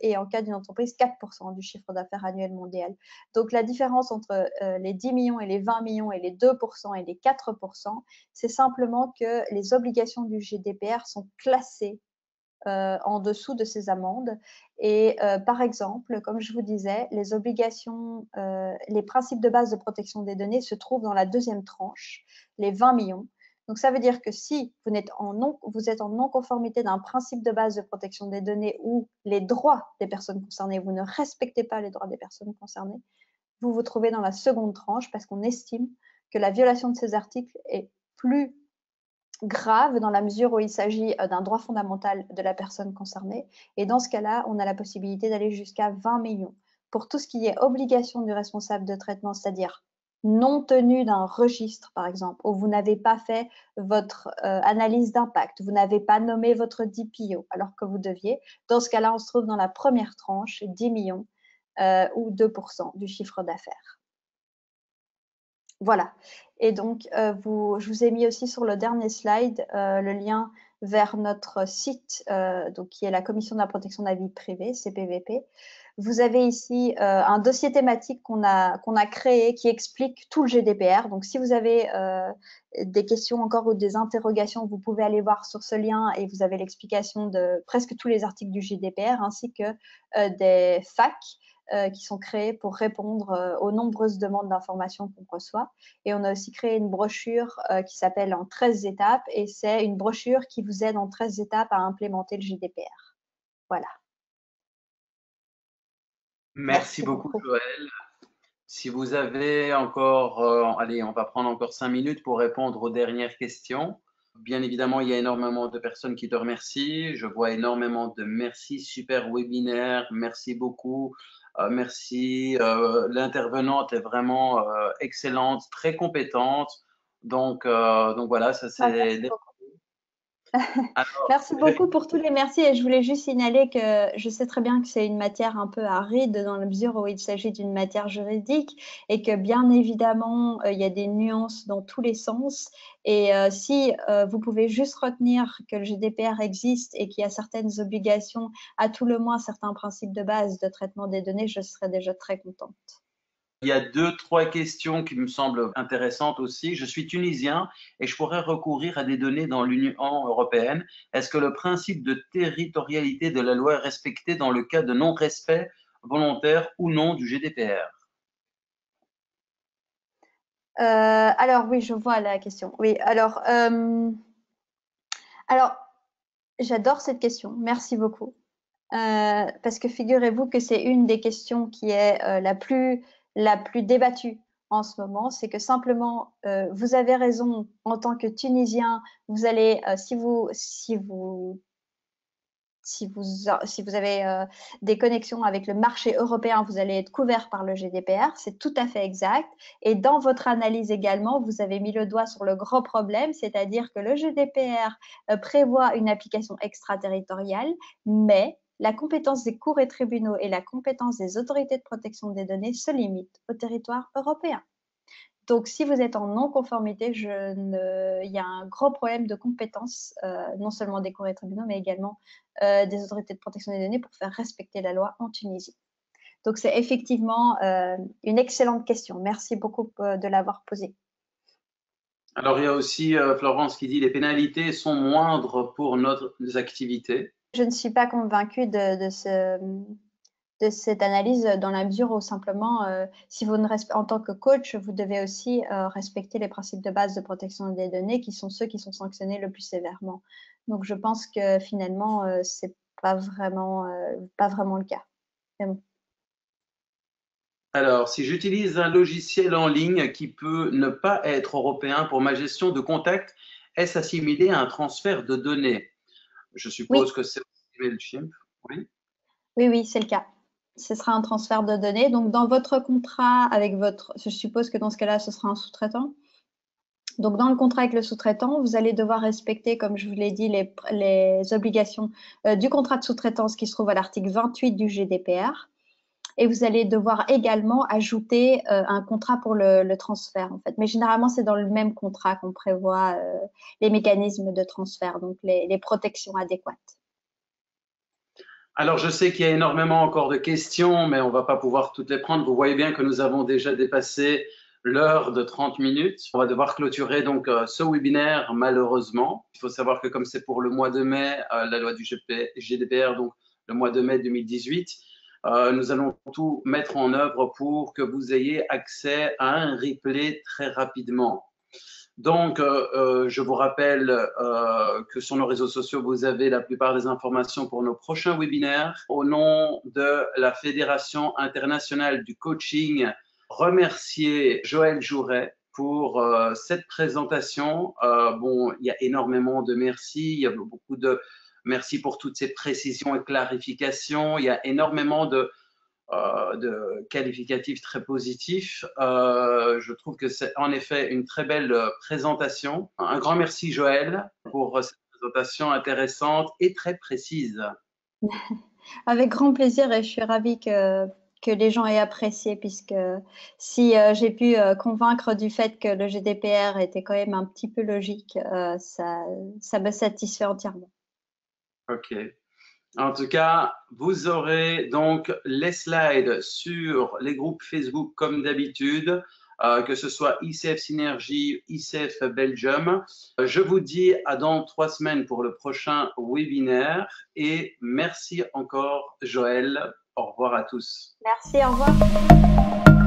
et en cas d'une entreprise, 4% du chiffre d'affaires annuel mondial. Donc, la différence entre les 10 millions et les 20 millions et les 2% et les 4%, c'est simplement que les obligations du GDPR sont classées en dessous de ces amendes. Et par exemple, comme je vous disais, les obligations, les principes de base de protection des données se trouvent dans la deuxième tranche, les 20 millions. Donc, ça veut dire que si vous êtes en non-conformité d'un principe de base de protection des données ou les droits des personnes concernées, vous ne respectez pas les droits des personnes concernées, vous vous trouvez dans la seconde tranche parce qu'on estime que la violation de ces articles est plus grave dans la mesure où il s'agit d'un droit fondamental de la personne concernée. Et dans ce cas-là, on a la possibilité d'aller jusqu'à 20 millions. Pour tout ce qui est obligation du responsable de traitement, c'est-à-dire non tenue d'un registre, par exemple, où vous n'avez pas fait votre analyse d'impact, vous n'avez pas nommé votre DPO alors que vous deviez, dans ce cas-là, on se trouve dans la première tranche, 10 millions ou 2% du chiffre d'affaires. Voilà. Et donc, je vous ai mis aussi sur le dernier slide le lien vers notre site, donc, qui est la Commission de la protection de la vie privée, CPVP. Vous avez ici un dossier thématique qu'on a créé qui explique tout le GDPR. Donc, si vous avez des questions encore ou des interrogations, vous pouvez aller voir sur ce lien et vous avez l'explication de presque tous les articles du GDPR ainsi que des facs qui sont créés pour répondre aux nombreuses demandes d'informations qu'on reçoit. Et on a aussi créé une brochure qui s'appelle En 13 étapes et c'est une brochure qui vous aide en 13 étapes à implémenter le GDPR. Voilà. Merci beaucoup, Joël. Si vous avez encore, allez, on va prendre encore 5 minutes pour répondre aux dernières questions. Bien évidemment, il y a énormément de personnes qui te remercient. Je vois énormément de merci, super webinaire, merci beaucoup. Merci. L'intervenante est vraiment excellente, très compétente. Donc voilà, ça c'est. Merci beaucoup pour tous les merci et je voulais juste signaler que je sais très bien que c'est une matière un peu aride dans la mesure où il s'agit d'une matière juridique et que bien évidemment il y a des nuances dans tous les sens et si vous pouvez juste retenir que le GDPR existe et qu'il y a certaines obligations, à tout le moins certains principes de base de traitement des données, je serais déjà très contente. Il y a 2, 3 questions qui me semblent intéressantes aussi. Je suis tunisien et je pourrais recourir à des données dans l'Union européenne. Est-ce que le principe de territorialité de la loi est respecté dans le cas de non-respect volontaire ou non du GDPR? Alors oui, je vois la question. Oui, alors j'adore cette question. Merci beaucoup. Parce que figurez-vous que c'est une des questions qui est la plus débattue en ce moment, c'est que simplement, vous avez raison, en tant que Tunisien, vous allez, si vous avez des connexions avec le marché européen, vous allez être couvert par le GDPR, c'est tout à fait exact. Et dans votre analyse également, vous avez mis le doigt sur le gros problème, c'est-à-dire que le GDPR prévoit une application extraterritoriale, mais la compétence des cours et tribunaux et la compétence des autorités de protection des données se limitent au territoire européen. Donc, si vous êtes en non-conformité, il y a un gros problème de compétence, non seulement des cours et tribunaux, mais également des autorités de protection des données pour faire respecter la loi en Tunisie. Donc, c'est effectivement une excellente question. Merci beaucoup de l'avoir posée. Alors, il y a aussi Florence qui dit les pénalités sont moindres pour nos activités. Je ne suis pas convaincue de cette analyse dans la mesure où simplement, si vous en tant que coach, vous devez aussi respecter les principes de base de protection des données qui sont ceux qui sont sanctionnés le plus sévèrement. Donc, je pense que finalement, c'est pas vraiment le cas. Mais bon. Alors, si j'utilise un logiciel en ligne qui peut ne pas être européen pour ma gestion de contacts, est-ce assimilé à un transfert de données? Je suppose Oui. que c'est Mailchimp. Oui. Oui, c'est le cas. Ce sera un transfert de données. Donc, dans votre contrat avec je suppose que dans ce cas-là, ce sera un sous-traitant. Donc, dans le contrat avec le sous-traitant, vous allez devoir respecter, comme je vous l'ai dit, les obligations du contrat de sous-traitance qui se trouve à l'article 28 du GDPR. Et vous allez devoir également ajouter un contrat pour le transfert, en fait. Mais généralement, c'est dans le même contrat qu'on prévoit les mécanismes de transfert, donc les protections adéquates. Alors, je sais qu'il y a énormément encore de questions, mais on ne va pas pouvoir toutes les prendre. Vous voyez bien que nous avons déjà dépassé l'heure de 30 minutes. On va devoir clôturer donc ce webinaire malheureusement. Il faut savoir que comme c'est pour le mois de mai, la loi du GDPR, donc le mois de mai 2018, nous allons tout mettre en œuvre pour que vous ayez accès à un replay très rapidement. Donc, je vous rappelle que sur nos réseaux sociaux, vous avez la plupart des informations pour nos prochains webinaires. Au nom de la Fédération internationale du coaching, remercier Joël Jouret pour cette présentation. Bon, il y a énormément de merci, il y a beaucoup de merci pour toutes ces précisions et clarifications. Il y a énormément de qualificatifs très positifs. Je trouve que c'est en effet une très belle présentation. Un grand merci Joël pour cette présentation intéressante et très précise. Avec grand plaisir, et je suis ravie que les gens aient apprécié, puisque si j'ai pu convaincre du fait que le GDPR était quand même un petit peu logique, ça me satisfait entièrement. Ok. En tout cas, vous aurez donc les slides sur les groupes Facebook comme d'habitude, que ce soit ICF Synergie, ICF Belgium. Je vous dis à dans 3 semaines pour le prochain webinaire et merci encore Joël. Au revoir à tous. Merci, au revoir.